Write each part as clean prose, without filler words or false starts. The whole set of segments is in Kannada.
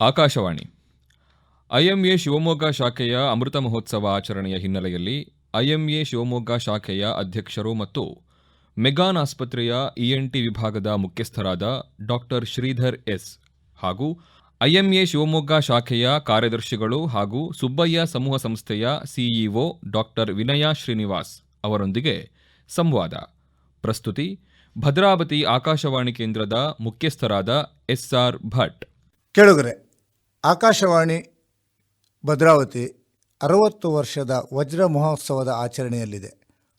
ಆಕಾಶವಾಣಿ. ಐಎಂಎ ಶಿವಮೊಗ್ಗ ಶಾಖೆಯ ಅಮೃತ ಮಹೋತ್ಸವ ಆಚರಣೆಯ ಹಿನ್ನೆಲೆಯಲ್ಲಿ ಐಎಂಎ ಶಿವಮೊಗ್ಗ ಶಾಖೆಯ ಅಧ್ಯಕ್ಷರು ಮತ್ತು ಮೆಗಾನ್ ಆಸ್ಪತ್ರೆಯ ಇಎನ್ಟಿ ವಿಭಾಗದ ಮುಖ್ಯಸ್ಥರಾದ ಡಾಕ್ಟರ್ ಶ್ರೀಧರ್ ಎಸ್ ಹಾಗೂ ಐಎಂಎ ಶಿವಮೊಗ್ಗ ಶಾಖೆಯ ಕಾರ್ಯದರ್ಶಿಗಳು ಹಾಗೂ ಸುಬ್ಬಯ್ಯ ಸಮೂಹ ಸಂಸ್ಥೆಯ ಸಿಇಒ ಡಾಕ್ಟರ್ ವಿನಯ ಶ್ರೀನಿವಾಸ್ ಅವರೊಂದಿಗೆ ಸಂವಾದ. ಪ್ರಸ್ತುತಿ ಭದ್ರಾವತಿ ಆಕಾಶವಾಣಿ ಕೇಂದ್ರದ ಮುಖ್ಯಸ್ಥರಾದ ಎಸ್ಆರ್ ಭಟ್. ಕೇಳುಗರೆ, ಆಕಾಶವಾಣಿ ಭದ್ರಾವತಿ 60 ವರ್ಷದ ವಜ್ರ ಮಹೋತ್ಸವದ ಆಚರಣೆಯಲ್ಲಿದೆ.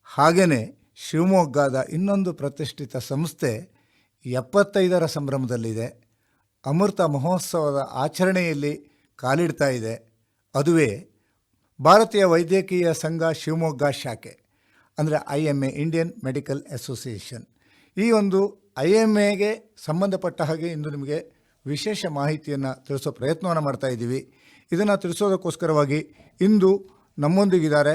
ಹಾಗೆಯೇ ಶಿವಮೊಗ್ಗದ ಇನ್ನೊಂದು ಪ್ರತಿಷ್ಠಿತ ಸಂಸ್ಥೆ 75ರ ಸಂಭ್ರಮದಲ್ಲಿದೆ. ಅಮೃತ ಮಹೋತ್ಸವದ ಆಚರಣೆಯಲ್ಲಿ ಕಾಲಿಡ್ತಾ ಇದೆ. ಅದುವೇ ಭಾರತೀಯ ವೈದ್ಯಕೀಯ ಸಂಘ ಶಿವಮೊಗ್ಗ ಶಾಖೆ, ಅಂದರೆ IMA, ಇಂಡಿಯನ್ ಮೆಡಿಕಲ್ ಅಸೋಸಿಯೇಷನ್. ಈ ಒಂದು IMAಗೆ ಸಂಬಂಧಪಟ್ಟ ಹಾಗೆ ಇಂದು ನಿಮಗೆ ವಿಶೇಷ ಮಾಹಿತಿಯನ್ನು ತಿಳಿಸೋ ಪ್ರಯತ್ನವನ್ನು ಮಾಡ್ತಾ ಇದ್ದೀವಿ. ಇದನ್ನು ತಿಳಿಸೋದಕ್ಕೋಸ್ಕರವಾಗಿ ಇಂದು ನಮ್ಮೊಂದಿಗಿದ್ದಾರೆ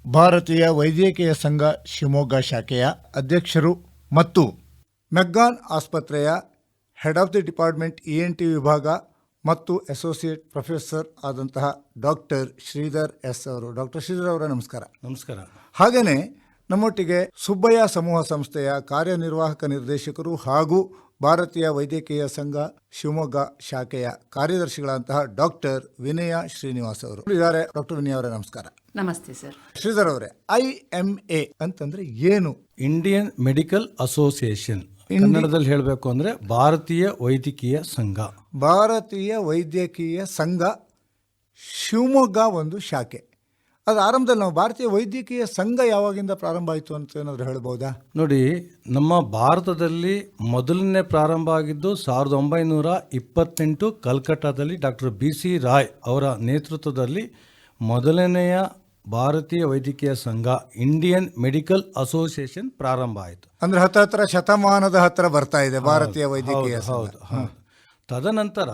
ಭಾರತೀಯ ವೈದ್ಯಕೀಯ ಸಂಘ ಶಿವಮೊಗ್ಗ ಶಾಖೆಯ ಅಧ್ಯಕ್ಷರು ಮತ್ತು ಮೆಗ್ಗಾನ್ ಆಸ್ಪತ್ರೆಯ head of the department ENT ವಿಭಾಗ ಮತ್ತು ಅಸೋಸಿಯೇಟ್ ಪ್ರೊಫೆಸರ್ ಆದಂತಹ ಡಾಕ್ಟರ್ ಶ್ರೀಧರ್ ಎಸ್ ಅವರು. ಡಾಕ್ಟರ್ ಶ್ರೀಧರ್ ಅವರ ನಮಸ್ಕಾರ. ನಮಸ್ಕಾರ. ಹಾಗೆಯೇ ನಮ್ಮೊಟ್ಟಿಗೆ ಸುಬ್ಬಯ್ಯ ಸಮೂಹ ಸಂಸ್ಥೆಯ ಕಾರ್ಯನಿರ್ವಾಹಕ ನಿರ್ದೇಶಕರು ಹಾಗೂ ಭಾರತೀಯ ವೈದ್ಯಕೀಯ ಸಂಘ ಶಿವಮೊಗ್ಗ ಶಾಖೆಯ ಕಾರ್ಯದರ್ಶಿಗಳಂತಹ ಡಾಕ್ಟರ್ ವಿನಯ ಶ್ರೀನಿವಾಸ್ ಅವರು ಇದ್ದಾರೆ. ಡಾಕ್ಟರ್ ವಿನಯ ಅವರೇ ನಮಸ್ಕಾರ. ನಮಸ್ತೆ ಸರ್. ಶ್ರೀಧರ್ ಅವರೇ, IMA ಅಂತಂದ್ರೆ ಏನು? ಇಂಡಿಯನ್ ಮೆಡಿಕಲ್ ಅಸೋಸಿಯೇಷನ್, ಕನ್ನಡದಲ್ಲಿ ಹೇಳಬೇಕು ಅಂದ್ರೆ ಭಾರತೀಯ ವೈದ್ಯಕೀಯ ಸಂಘ. ಭಾರತೀಯ ವೈದ್ಯಕೀಯ ಸಂಘ ಶಿವಮೊಗ್ಗ ಒಂದು ಶಾಖೆ. ಅದು ಆರಂಭದಲ್ಲಿ ನಾವು ಭಾರತೀಯ ವೈದ್ಯಕೀಯ ಸಂಘ ಯಾವಾಗಿಂದ ಪ್ರಾರಂಭ ಆಯಿತು ಅಂತ ಏನಾದರೂ ಹೇಳ್ಬೋದಾ? ನೋಡಿ, ನಮ್ಮ ಭಾರತದಲ್ಲಿ ಮೊದಲನೇ ಪ್ರಾರಂಭ ಆಗಿದ್ದು 1928 ಕಲ್ಕಟ್ಟಾದಲ್ಲಿ ಡಾಕ್ಟರ್ BC ರಾಯ್ ಅವರ ನೇತೃತ್ವದಲ್ಲಿ ಮೊದಲನೆಯ ಭಾರತೀಯ ವೈದ್ಯಕೀಯ ಸಂಘ ಇಂಡಿಯನ್ ಮೆಡಿಕಲ್ ಅಸೋಸಿಯೇಷನ್ ಪ್ರಾರಂಭ ಆಯಿತು. ಅಂದ್ರೆ ಹತ್ತಿರ ಶತಮಾನದ ಹತ್ತಿರ ಬರ್ತಾ ಇದೆ ಭಾರತೀಯ ವೈದ್ಯಕೀಯ ಸಂಘ. ತದನಂತರ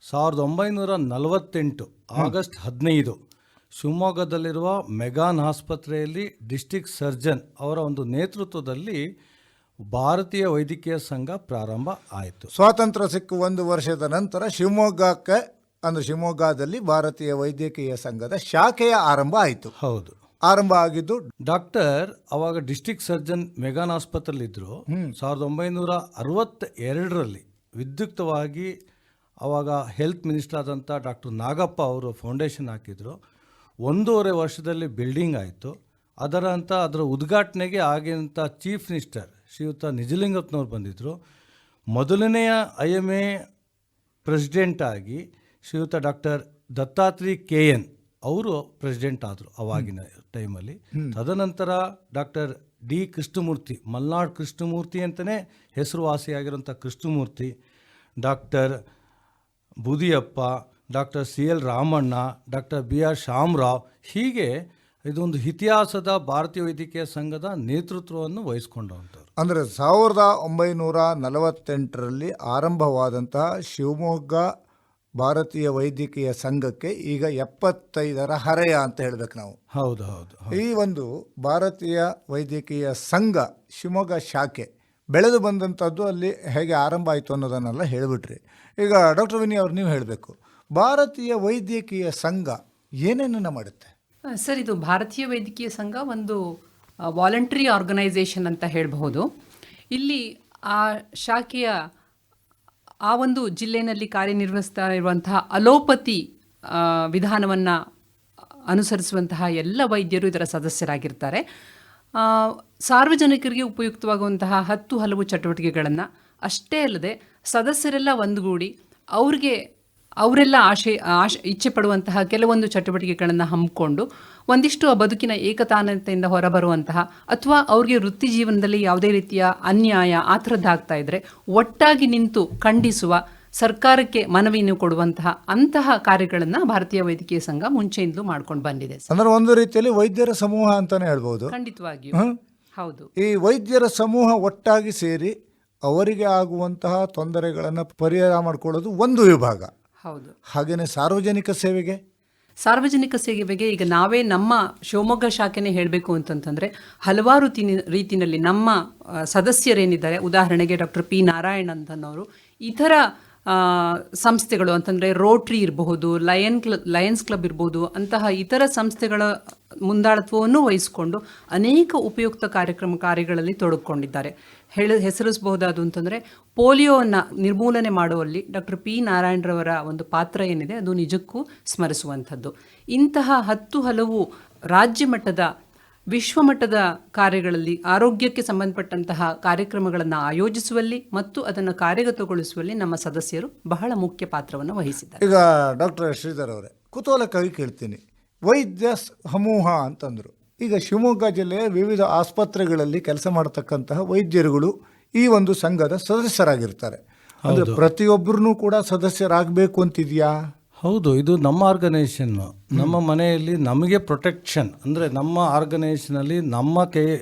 1948 ಆಗಸ್ಟ್ 15 ಶಿವಮೊಗ್ಗದಲ್ಲಿರುವ ಮೆಗಾನ್ ಆಸ್ಪತ್ರೆಯಲ್ಲಿ ಡಿಸ್ಟ್ರಿಕ್ಟ್ ಸರ್ಜನ್ ಅವರ ಒಂದು ನೇತೃತ್ವದಲ್ಲಿ ಭಾರತೀಯ ವೈದ್ಯಕೀಯ ಸಂಘ ಪ್ರಾರಂಭ ಆಯಿತು. ಸ್ವಾತಂತ್ರ್ಯ ಸಿಕ್ಕು 1 ವರ್ಷದ ನಂತರ ಶಿವಮೊಗ್ಗಕ್ಕೆ, ಅಂದರೆ ಶಿವಮೊಗ್ಗದಲ್ಲಿ ಭಾರತೀಯ ವೈದ್ಯಕೀಯ ಸಂಘದ ಶಾಖೆಯ ಆರಂಭ ಆಯಿತು. ಹೌದು, ಆರಂಭ ಆಗಿದ್ದು ಡಾಕ್ಟರ್ ಅವಾಗ ಡಿಸ್ಟ್ರಿಕ್ಟ್ ಸರ್ಜನ್ ಮೆಗಾನ್ ಆಸ್ಪತ್ರೆಯಲ್ಲಿದ್ದರು. 1962ರಲ್ಲಿ ವಿದ್ಯುಕ್ತವಾಗಿ ಅವಾಗ ಹೆಲ್ತ್ ಮಿನಿಸ್ಟರ್ ಆದಂಥ ಡಾಕ್ಟರ್ ನಾಗಪ್ಪ ಅವರು ಫೌಂಡೇಶನ್ ಹಾಕಿದರು. 1.5 ವರ್ಷದಲ್ಲಿ ಬಿಲ್ಡಿಂಗ್ ಆಯಿತು. ಅದರ ಉದ್ಘಾಟನೆಗೆ ಆಗಿನಂಥ ಚೀಫ್ ಮಿನಿಸ್ಟರ್ ಶ್ರೀಯುತ ನಿಜಲಿಂಗಪ್ಪನವ್ರು ಬಂದಿದ್ದರು. ಮೊದಲನೆಯ IMA ಪ್ರೆಸಿಡೆಂಟ್ ಆಗಿ ಶ್ರೀಯುತ ಡಾಕ್ಟರ್ ದತ್ತಾತ್ರಿ KN ಅವರು ಪ್ರೆಸಿಡೆಂಟ್ ಆದರು ಅವಾಗಿನ ಟೈಮಲ್ಲಿ. ತದನಂತರ ಡಾಕ್ಟರ್ D ಕೃಷ್ಣಮೂರ್ತಿ, ಮಲ್ನಾಡ್ ಕೃಷ್ಣಮೂರ್ತಿ ಅಂತಲೇ ಹೆಸರುವಾಸಿಯಾಗಿರೋಂಥ Krishnamurthy, doctor Budiyappa, doctor CL Ramanna, doctor BR Shamrao, ಹೀಗೆ ಇದೊಂದು ಇತಿಹಾಸದ ಭಾರತೀಯ ವೈದ್ಯಕೀಯ ಸಂಘದ ನೇತೃತ್ವವನ್ನು ವಹಿಸ್ಕೊಂಡವಂಥವ್ರು. ಅಂದರೆ 1948ರಲ್ಲಿ ಆರಂಭವಾದಂತಹ ಶಿವಮೊಗ್ಗ ಭಾರತೀಯ ವೈದ್ಯಕೀಯ ಸಂಘಕ್ಕೆ ಈಗ 75ರ ಹರೆಯ ಅಂತ ಹೇಳ್ಬೇಕು ನಾವು. ಹೌದು. ಈ ಒಂದು ಭಾರತೀಯ ವೈದ್ಯಕೀಯ ಸಂಘ ಶಿವಮೊಗ್ಗ ಶಾಖೆ ಬೆಳೆದು ಬಂದಂಥದ್ದು ಅಲ್ಲಿ ಹೇಗೆ ಆರಂಭ ಆಯಿತು ಅನ್ನೋದನ್ನೆಲ್ಲ ಹೇಳಿಬಿಟ್ರಿ. ಈಗ ಡಾಕ್ಟರ್ ವಿನಯ್ ಅವ್ರು ನೀವು ಹೇಳಬೇಕು, ಭಾರತೀಯ ವೈದ್ಯಕೀಯ ಸಂಘ ಏನೇನನ್ನ ಮಾಡುತ್ತೆ? ಸರ್, ಇದು ಭಾರತೀಯ ವೈದ್ಯಕೀಯ ಸಂಘ ಒಂದು ವಾಲಂಟರಿ ಆರ್ಗನೈಸೇಷನ್ ಅಂತ ಹೇಳಬಹುದು. ಇಲ್ಲಿ ಆ ಶಾಖೆಯ ಆ ಒಂದು ಜಿಲ್ಲೆಯಲ್ಲಿ ಕಾರ್ಯನಿರ್ವಹಿಸ್ತಾ ಇರುವಂತಹ ಅಲೋಪತಿ ವಿಧಾನವನ್ನು ಅನುಸರಿಸುವಂತಹ ಎಲ್ಲ ವೈದ್ಯರು ಇದರ ಸದಸ್ಯರಾಗಿರ್ತಾರೆ. ಸಾರ್ವಜನಿಕರಿಗೆ ಉಪಯುಕ್ತವಾಗುವಂತಹ 10 ಹಲವು ಚಟುವಟಿಕೆಗಳನ್ನು ಅಷ್ಟೇ ಅಲ್ಲದೆ ಸದಸ್ಯರೆಲ್ಲ ಒಂದುಗೂಡಿ ಅವರೆಲ್ಲ ಇಚ್ಛೆ ಪಡುವಂತಹ ಕೆಲವೊಂದು ಚಟುವಟಿಕೆಗಳನ್ನು ಹಮ್ಮಿಕೊಂಡು ಒಂದಿಷ್ಟು ಆ ಬದುಕಿನ ಏಕತಾನತೆಯಿಂದ ಹೊರಬರುವಂತಹ ಅಥವಾ ಅವ್ರಿಗೆ ವೃತ್ತಿ ಜೀವನದಲ್ಲಿ ಯಾವುದೇ ರೀತಿಯ ಅನ್ಯಾಯ ಆ ಥರದ್ದಾಗ್ತಾ ಇದ್ದರೆ ಒಟ್ಟಾಗಿ ನಿಂತು ಖಂಡಿಸುವ, ಸರ್ಕಾರಕ್ಕೆ ಮನವಿಯನ್ನು ಕೊಡುವಂತಹ ಅಂತಹ ಕಾರ್ಯಗಳನ್ನು ಭಾರತೀಯ ವೈದ್ಯಕೀಯ ಸಂಘ ಮುಂಚೆಯಿಂದಲೂ ಮಾಡ್ಕೊಂಡು ಬಂದಿದೆ. ಅಂದ್ರೆ ಒಂದು ರೀತಿಯಲ್ಲಿ ವೈದ್ಯರ ಸಮೂಹ ಅಂತಾನೆ ಹೇಳ್ಬೋದು. ಖಂಡಿತವಾಗಿಯೂ ಹೌದು. ಈ ವೈದ್ಯರ ಸಮೂಹ ಒಟ್ಟಾಗಿ ಸೇರಿ ಅವರಿಗೆ ಆಗುವಂತಹ ತೊಂದರೆಗಳನ್ನು ಪರಿಹಾರ ಮಾಡಿಕೊಳ್ಳೋದು ಒಂದು ವಿಭಾಗ. ಹೌದು. ಹಾಗೆಯೇ ಸಾರ್ವಜನಿಕ ಸೇವೆಗೆ ಈಗ ನಾವೇ ನಮ್ಮ ಶಿವಮೊಗ್ಗ ಶಾಖೆನೇ ಹೇಳಬೇಕು ಅಂತಂತಂದರೆ ಹಲವಾರು ರೀತಿಯಲ್ಲಿ ನಮ್ಮ ಸದಸ್ಯರೇನಿದ್ದಾರೆ, ಉದಾಹರಣೆಗೆ ಡಾಕ್ಟರ್ P. ನಾರಾಯಣ್ ಅಂತನವರು, ಈ ಥರ ಸಂಸ್ಥೆಗಳು ಅಂತಂದರೆ ರೋಟ್ರಿ ಇರಬಹುದು, ಲಯನ್ಸ್ ಕ್ಲಬ್ ಇರ್ಬೋದು, ಅಂತಹ ಇತರ ಸಂಸ್ಥೆಗಳ ಮುಂದಾಳತ್ವವನ್ನು ವಹಿಸಿಕೊಂಡು ಅನೇಕ ಉಪಯುಕ್ತ ಕಾರ್ಯಗಳಲ್ಲಿ ತೊಡಗಿಕೊಂಡಿದ್ದಾರೆ. ಹೆಸರಿಸಬಹುದಾದ ಅಂತಂದರೆ ಪೋಲಿಯೋವನ್ನು ನಿರ್ಮೂಲನೆ ಮಾಡುವಲ್ಲಿ ಡಾಕ್ಟರ್ ಪಿ ನಾರಾಯಣರವರ ಒಂದು ಪಾತ್ರ ಏನಿದೆ ಅದು ನಿಜಕ್ಕೂ ಸ್ಮರಿಸುವಂಥದ್ದು. ಇಂತಹ 10 ಹಲವು ರಾಜ್ಯ ಮಟ್ಟದ ವಿಶ್ವಮಟ್ಟದ ಕಾರ್ಯಗಳಲ್ಲಿ ಆರೋಗ್ಯಕ್ಕೆ ಸಂಬಂಧಪಟ್ಟಂತಹ ಕಾರ್ಯಕ್ರಮಗಳನ್ನು ಆಯೋಜಿಸುವಲ್ಲಿ ಮತ್ತು ಅದನ್ನು ಕಾರ್ಯಗತಗೊಳಿಸುವಲ್ಲಿ ನಮ್ಮ ಸದಸ್ಯರು ಬಹಳ ಮುಖ್ಯ ಪಾತ್ರವನ್ನು ವಹಿಸಿದ್ದಾರೆ. ಈಗ ಡಾಕ್ಟರ್ ಶ್ರೀಧರ್ ಅವರೇ, ಕುತೂಹಲಕ್ಕಾಗಿ ಕೇಳ್ತೀನಿ, ವೈದ್ಯ ಸಮೂಹ ಅಂತಂದರು. ಈಗ ಶಿವಮೊಗ್ಗ ಜಿಲ್ಲೆಯ ವಿವಿಧ ಆಸ್ಪತ್ರೆಗಳಲ್ಲಿ ಕೆಲಸ ಮಾಡತಕ್ಕಂತಹ ವೈದ್ಯರುಗಳು ಈ ಒಂದು ಸಂಘದ ಸದಸ್ಯರಾಗಿರ್ತಾರೆ. ಅಂದರೆ ಪ್ರತಿಯೊಬ್ಬರೂ ಕೂಡ ಸದಸ್ಯರಾಗಬೇಕು ಅಂತಿದೆಯಾ? ಹೌದು, ಇದು ನಮ್ಮ ಆರ್ಗನೈಸೇಷನ್. ನಮ್ಮ ಮನೆಯಲ್ಲಿ ನಮಗೆ ಪ್ರೊಟೆಕ್ಷನ್ ಅಂದರೆ ನಮ್ಮ ಆರ್ಗನೈಸೇಷನಲ್ಲಿ ನಮ್ಮ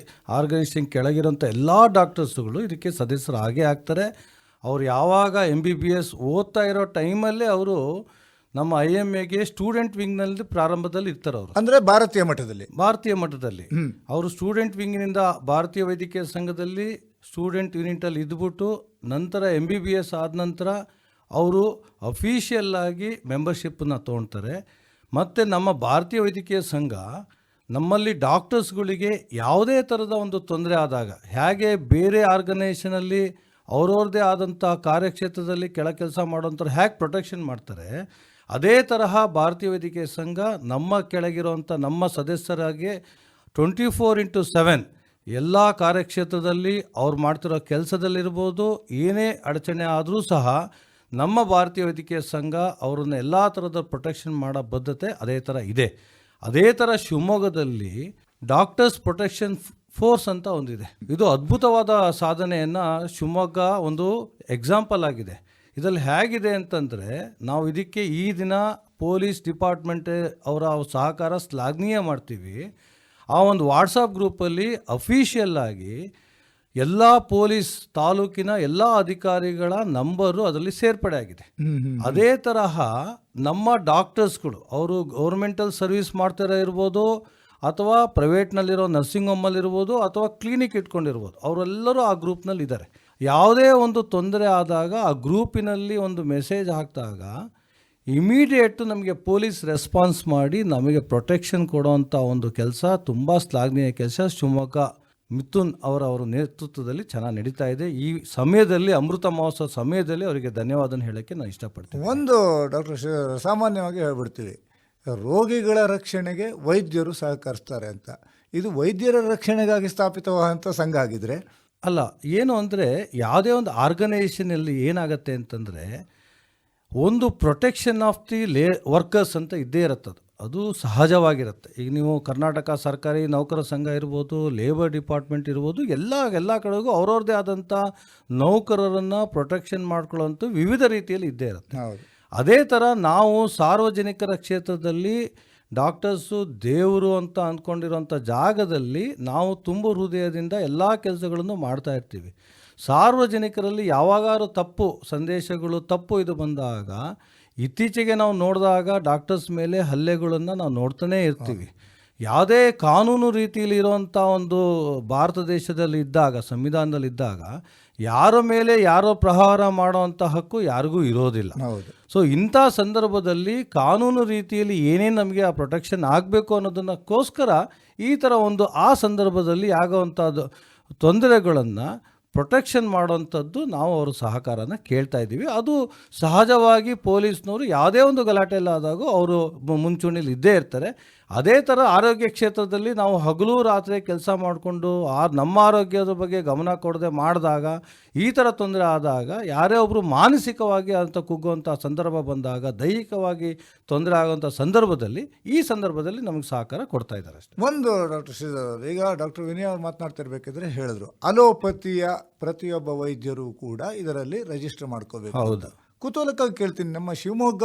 ಆರ್ಗನೈಸೇಷನ್ ಕೆಳಗಿರೋಂಥ ಎಲ್ಲ ಡಾಕ್ಟರ್ಸ್ಗಳು ಇದಕ್ಕೆ ಸದಸ್ಯರಾಗೇ ಆಗ್ತಾರೆ. ಅವ್ರು ಯಾವಾಗ MBBS ಓದ್ತಾ ಇರೋ ಟೈಮಲ್ಲೇ ಅವರು ನಮ್ಮ IMAಗೆ ಸ್ಟೂಡೆಂಟ್ ವಿಂಗ್ನಲ್ಲಿ ಪ್ರಾರಂಭದಲ್ಲಿ ಇರ್ತಾರೆ. ಅವರು ಅಂದರೆ ಭಾರತೀಯ ಮಟ್ಟದಲ್ಲಿ ಅವರು ಸ್ಟೂಡೆಂಟ್ ವಿಂಗ್ನಿಂದ ಭಾರತೀಯ ವೈದ್ಯಕೀಯ ಸಂಘದಲ್ಲಿ ಸ್ಟೂಡೆಂಟ್ ಯೂನಿಟಲ್ಲಿ ಇದ್ಬಿಟ್ಟು ನಂತರ MBBS ಆದ ನಂತರ ಅವರು ಅಫಿಷಿಯಲ್ ಆಗಿ ಮೆಂಬರ್ಶಿಪ್ಪನ್ನು ತೊಗೊಳ್ತಾರೆ. ಮತ್ತು ನಮ್ಮ ಭಾರತೀಯ ವೈದ್ಯಕೀಯ ಸಂಘ ನಮ್ಮಲ್ಲಿ ಡಾಕ್ಟರ್ಸ್ಗಳಿಗೆ ಯಾವುದೇ ಥರದ ಒಂದು ತೊಂದರೆ ಆದಾಗ ಹೇಗೆ ಬೇರೆ ಆರ್ಗನೈಸೇಷನಲ್ಲಿ ಅವ್ರವ್ರದ್ದೇ ಆದಂಥ ಕಾರ್ಯಕ್ಷೇತ್ರದಲ್ಲಿ ಕೆಲಸ ಮಾಡೋಂಥವ್ರು ಹೇಗೆ ಪ್ರೊಟೆಕ್ಷನ್ ಮಾಡ್ತಾರೆ, ಅದೇ ತರಹ ಭಾರತೀಯ ವೈದ್ಯಕೀಯ ಸಂಘ ನಮ್ಮ ಕೆಳಗಿರುವಂಥ ನಮ್ಮ ಸದಸ್ಯರಾಗಿ 24/7 ಎಲ್ಲ ಕಾರ್ಯಕ್ಷೇತ್ರದಲ್ಲಿ ಅವ್ರು ಮಾಡ್ತಿರೋ ಕೆಲಸದಲ್ಲಿರ್ಬೋದು, ಏನೇ ಅಡಚಣೆ ಆದರೂ ಸಹ ನಮ್ಮ ಭಾರತೀಯ ವೈದ್ಯಕೀಯ ಸಂಘ ಅವರನ್ನು ಎಲ್ಲ ಥರದ ಪ್ರೊಟೆಕ್ಷನ್ ಮಾಡೋ ಬದ್ಧತೆ ಅದೇ ಥರ ಇದೆ. ಅದೇ ಥರ ಶಿವಮೊಗ್ಗದಲ್ಲಿ ಡಾಕ್ಟರ್ಸ್ ಪ್ರೊಟೆಕ್ಷನ್ ಫೋರ್ಸ್ ಅಂತ ಒಂದಿದೆ. ಇದು ಅದ್ಭುತವಾದ ಸಾಧನೆಯನ್ನು ಶಿವಮೊಗ್ಗ ಒಂದು ಎಕ್ಸಾಂಪಲ್ ಆಗಿದೆ. ಇದರಲ್ಲಿ ಹೇಗಿದೆ ಅಂತಂದರೆ, ನಾವು ಇದಕ್ಕೆ ಈ ದಿನ ಪೊಲೀಸ್ ಡಿಪಾರ್ಟ್ಮೆಂಟ್ ಅವರ ಸಹಕಾರ ಶ್ಲಾಘನೀಯ ಮಾಡ್ತೀವಿ. ಆ ಒಂದು ವಾಟ್ಸಪ್ ಗ್ರೂಪಲ್ಲಿ ಅಫಿಷಿಯಲ್ ಆಗಿ ಎಲ್ಲ ಪೊಲೀಸ್ ತಾಲೂಕಿನ ಎಲ್ಲ ಅಧಿಕಾರಿಗಳ ನಂಬರು ಅದರಲ್ಲಿ ಸೇರ್ಪಡೆ ಆಗಿದೆ. ಅದೇ ತರಹ ನಮ್ಮ ಡಾಕ್ಟರ್ಸ್ಗಳು ಅವರು ಗೌರ್ಮೆಂಟಲ್ಲಿ ಸರ್ವಿಸ್ ಮಾಡ್ತಾರ ಇರ್ಬೋದು, ಅಥವಾ ಪ್ರೈವೇಟ್ನಲ್ಲಿರೋ ನರ್ಸಿಂಗ್ ಹೋಮಲ್ಲಿರ್ಬೋದು, ಅಥವಾ ಕ್ಲಿನಿಕ್ ಇಟ್ಕೊಂಡಿರ್ಬೋದು, ಅವರೆಲ್ಲರೂ ಆ ಗ್ರೂಪ್ನಲ್ಲಿ ಇದ್ದಾರೆ. ಯಾವುದೇ ಒಂದು ತೊಂದರೆ ಆದಾಗ ಆ ಗ್ರೂಪಿನಲ್ಲಿ ಒಂದು ಮೆಸೇಜ್ ಹಾಕಿದಾಗ ಇಮಿಡಿಯೇಟ್ ನಮಗೆ ಪೊಲೀಸ್ ರೆಸ್ಪಾನ್ಸ್ ಮಾಡಿ ನಮಗೆ ಪ್ರೊಟೆಕ್ಷನ್ ಕೊಡೋವಂಥ ಒಂದು ಕೆಲಸ ತುಂಬ ಶ್ಲಾಘನೀಯ ಕೆಲಸ ಶಿವಮೊಗ್ಗ ಮಿಥುನ್ ಅವರ ನೇತೃತ್ವದಲ್ಲಿ ಚೆನ್ನಾಗಿ ನಡೀತಾ ಇದೆ. ಈ ಸಮಯದಲ್ಲಿ ಅಮೃತ ಮಹೋತ್ಸವ ಸಮಯದಲ್ಲಿ ಅವರಿಗೆ ಧನ್ಯವಾದ ಹೇಳೋಕ್ಕೆ ನಾನು ಇಷ್ಟಪಡ್ತೀನಿ. ಒಂದು ಡಾಕ್ಟರ್ ಸಾಮಾನ್ಯವಾಗಿ ಹೇಳ್ಬಿಡ್ತೀವಿ, ರೋಗಿಗಳ ರಕ್ಷಣೆಗೆ ವೈದ್ಯರು ಸಹಕರಿಸ್ತಾರೆ ಅಂತ. ಇದು ವೈದ್ಯರ ರಕ್ಷಣೆಗಾಗಿ ಸ್ಥಾಪಿತವಾದಂಥ ಸಂಘ ಆಗಿದ್ರೆ ಅಲ್ಲ. ಏನು ಅಂದರೆ, ಯಾವುದೇ ಒಂದು ಆರ್ಗನೈಸೇಷನಲ್ಲಿ ಏನಾಗುತ್ತೆ ಅಂತಂದರೆ, ಒಂದು ಪ್ರೊಟೆಕ್ಷನ್ ಆಫ್ ದಿ ವರ್ಕರ್ಸ್ ಅಂತ ಇದ್ದೇ ಇರುತ್ತದೆ. ಅದು ಸಹಜವಾಗಿರುತ್ತೆ. ಈಗ ನೀವು ಕರ್ನಾಟಕ ಸರ್ಕಾರಿ ನೌಕರ ಸಂಘ ಇರ್ಬೋದು, ಲೇಬರ್ ಡಿಪಾರ್ಟ್ಮೆಂಟ್ ಇರ್ಬೋದು, ಎಲ್ಲ ಕಡೆಗೂ ಅವ್ರವ್ರದ್ದೇ ಆದಂಥ ನೌಕರರನ್ನು ಪ್ರೊಟೆಕ್ಷನ್ ಮಾಡ್ಕೊಳ್ಳೋಂಥ ವಿವಿಧ ರೀತಿಯಲ್ಲಿ ಇದ್ದೇ ಇರುತ್ತೆ. ಅದೇ ಥರ ನಾವು ಸಾರ್ವಜನಿಕರ ಕ್ಷೇತ್ರದಲ್ಲಿ ಡಾಕ್ಟರ್ಸು ದೇವರು ಅಂತ ಅಂದ್ಕೊಂಡಿರೋಂಥ ಜಾಗದಲ್ಲಿ ನಾವು ತುಂಬ ಹೃದಯದಿಂದ ಎಲ್ಲ ಕೆಲಸಗಳನ್ನು ಮಾಡ್ತಾ ಇರ್ತೀವಿ. ಸಾರ್ವಜನಿಕರಲ್ಲಿ ಯಾವಾಗಾರು ತಪ್ಪು ಸಂದೇಶಗಳು ತಪ್ಪು ಇದು ಬಂದಾಗ, ಇತ್ತೀಚೆಗೆ ನಾವು ನೋಡಿದಾಗ ಡಾಕ್ಟರ್ಸ್ ಮೇಲೆ ಹಲ್ಲೆಗಳನ್ನು ನಾವು ನೋಡ್ತಾನೇ ಇರ್ತೀವಿ. ಯಾವುದೇ ಕಾನೂನು ರೀತಿಯಲ್ಲಿ ಇರುವಂಥ ಒಂದು ಭಾರತ ದೇಶದಲ್ಲಿ ಇದ್ದಾಗ, ಸಂವಿಧಾನದಲ್ಲಿದ್ದಾಗ, ಯಾರ ಮೇಲೆ ಯಾರೋ ಪ್ರಹಾರ ಮಾಡೋವಂಥ ಹಕ್ಕು ಯಾರಿಗೂ ಇರೋದಿಲ್ಲ. ಸೊ ಇಂಥ ಸಂದರ್ಭದಲ್ಲಿ ಕಾನೂನು ರೀತಿಯಲ್ಲಿ ಏನೇನು ನಮಗೆ ಆ ಪ್ರೊಟೆಕ್ಷನ್ ಆಗಬೇಕು ಅನ್ನೋದನ್ನಕ್ಕೋಸ್ಕರ ಈ ಥರ ಒಂದು ಆ ಸಂದರ್ಭದಲ್ಲಿ ಆಗೋವಂಥದ್ದು ತೊಂದರೆಗಳನ್ನು ಪ್ರೊಟೆಕ್ಷನ್ ಮಾಡೋವಂಥದ್ದು ನಾವು ಅವ್ರ ಸಹಕಾರನ ಕೇಳ್ತಾ ಇದ್ದೀವಿ. ಅದು ಸಹಜವಾಗಿ ಪೊಲೀಸ್ನವರು ಯಾವುದೇ ಒಂದು ಗಲಾಟೆ ಎಲ್ಲ ಆದಾಗೂ ಅವರು ಮುಂಚೂಣಿಲಿ ಇದ್ದೇ ಇರ್ತಾರೆ. ಅದೇ ಥರ ಆರೋಗ್ಯ ಕ್ಷೇತ್ರದಲ್ಲಿ ನಾವು ಹಗಲು ರಾತ್ರಿ ಕೆಲಸ ಮಾಡಿಕೊಂಡು ನಮ್ಮ ಆರೋಗ್ಯದ ಬಗ್ಗೆ ಗಮನ ಕೊಡದೆ ಮಾಡಿದಾಗ, ಈ ಥರ ತೊಂದರೆ ಆದಾಗ, ಯಾರೇ ಒಬ್ಬರು ಮಾನಸಿಕವಾಗಿ ಅಂತ ಕುಗ್ಗುವಂಥ ಸಂದರ್ಭ ಬಂದಾಗ, ದೈಹಿಕವಾಗಿ ತೊಂದರೆ ಆಗುವಂಥ ಸಂದರ್ಭದಲ್ಲಿ ಈ ಸಂದರ್ಭದಲ್ಲಿ ನಮಗೆ ಸಹಕಾರ ಕೊಡ್ತಾ ಇದ್ದಾರೆ ಅಷ್ಟೇ. ಒಂದು ಡಾಕ್ಟರ್ ಶ್ರೀಧರ್ ಅವರು, ಈಗ ಡಾಕ್ಟರ್ ವಿನಯ್ ಅವರು ಮಾತನಾಡ್ತಿರ್ಬೇಕಿದ್ರೆ ಹೇಳಿದ್ರು, ಅಲೋಪತಿಯ ಪ್ರತಿಯೊಬ್ಬ ವೈದ್ಯರು ಕೂಡ ಇದರಲ್ಲಿ ರಿಜಿಸ್ಟರ್ ಮಾಡ್ಕೋಬೇಕು. ಹೌದು. ಕುತೂಹಲಕ್ಕಾಗಿ ಕೇಳ್ತೀನಿ, ನಮ್ಮ ಶಿವಮೊಗ್ಗ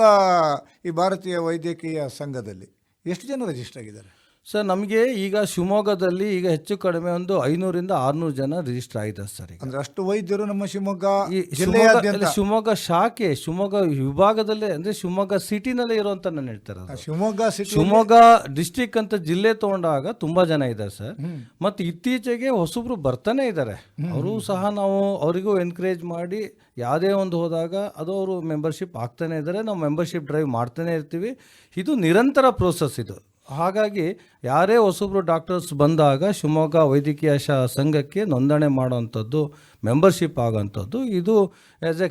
ಈ ಭಾರತೀಯ ವೈದ್ಯಕೀಯ ಸಂಘದಲ್ಲಿ ಎಷ್ಟು ಜನ ರಿಜಿಸ್ಟರ್ ಆಗಿದ್ದಾರೆ? ಸರ್ ನಮಗೆ ಈಗ ಶಿವಮೊಗ್ಗದಲ್ಲಿ ಈಗ ಹೆಚ್ಚು ಕಡಿಮೆ ಒಂದು 500ರಿಂದ 600 ಜನ ರಿಜಿಸ್ಟರ್ ಆಗಿದ್ದಾರೆ ಸರ್ ಈಗ. ಅಂದ್ರೆ ಅಷ್ಟು ವೈದ್ಯರು ನಮ್ಮ ಶಿವಮೊಗ್ಗ ಈ ಜಿಲ್ಲೆಯಾದ್ಯಂತ, ಶಿವಮೊಗ್ಗ ಶಾಖೆ, ಶಿವಮೊಗ್ಗ ವಿಭಾಗದಲ್ಲೇ ಅಂದ್ರೆ ಶಿವಮೊಗ್ಗ ಸಿಟಿನಲ್ಲೇ ಇರುವಂತ ನಾನು ಹೇಳ್ತಾರೆ. ಶಿವಮೊಗ್ಗ ಸಿಟಿ, ಶಿವಮೊಗ್ಗ ಡಿಸ್ಟಿಕ್ ಅಂತ ಜಿಲ್ಲೆ ತಗೊಂಡಾಗ ತುಂಬಾ ಜನ ಇದ್ದಾರೆ ಸರ್. ಮತ್ತೆ ಇತ್ತೀಚೆಗೆ ಹೊಸಬ್ರು ಬರ್ತಾನೆ ಇದ್ದಾರೆ. ಅವರು ಸಹ ನಾವು ಅವರಿಗೂ ಎನ್ಕರೇಜ್ ಮಾಡಿ ಯಾವುದೇ ಒಂದು ಹೋದಾಗ ಅದು ಅವರು ಮೆಂಬರ್ಶಿಪ್ ಆಗ್ತಾನೆ ಇದ್ದಾರೆ. ನಾವು ಮೆಂಬರ್ಶಿಪ್ ಡ್ರೈವ್ ಮಾಡ್ತಾನೆ ಇರ್ತೀವಿ. ಇದು ನಿರಂತರ ಪ್ರೋಸೆಸ್ ಇದು. ಹಾಗಾಗಿ ಯಾರೇ ಹೊಸಬ್ರು ಡಾಕ್ಟರ್ಸ್ ಬಂದಾಗ ಶಿವಮೊಗ್ಗ ವೈದ್ಯಕೀಯ ಸಂಘಕ್ಕೆ ನೋಂದಣಿ ಮಾಡುವಂಥದ್ದು, ಮೆಂಬರ್ಶಿಪ್ ಆಗೋಂಥದ್ದು ಇದು ಆ್ಯಸ್ ಎ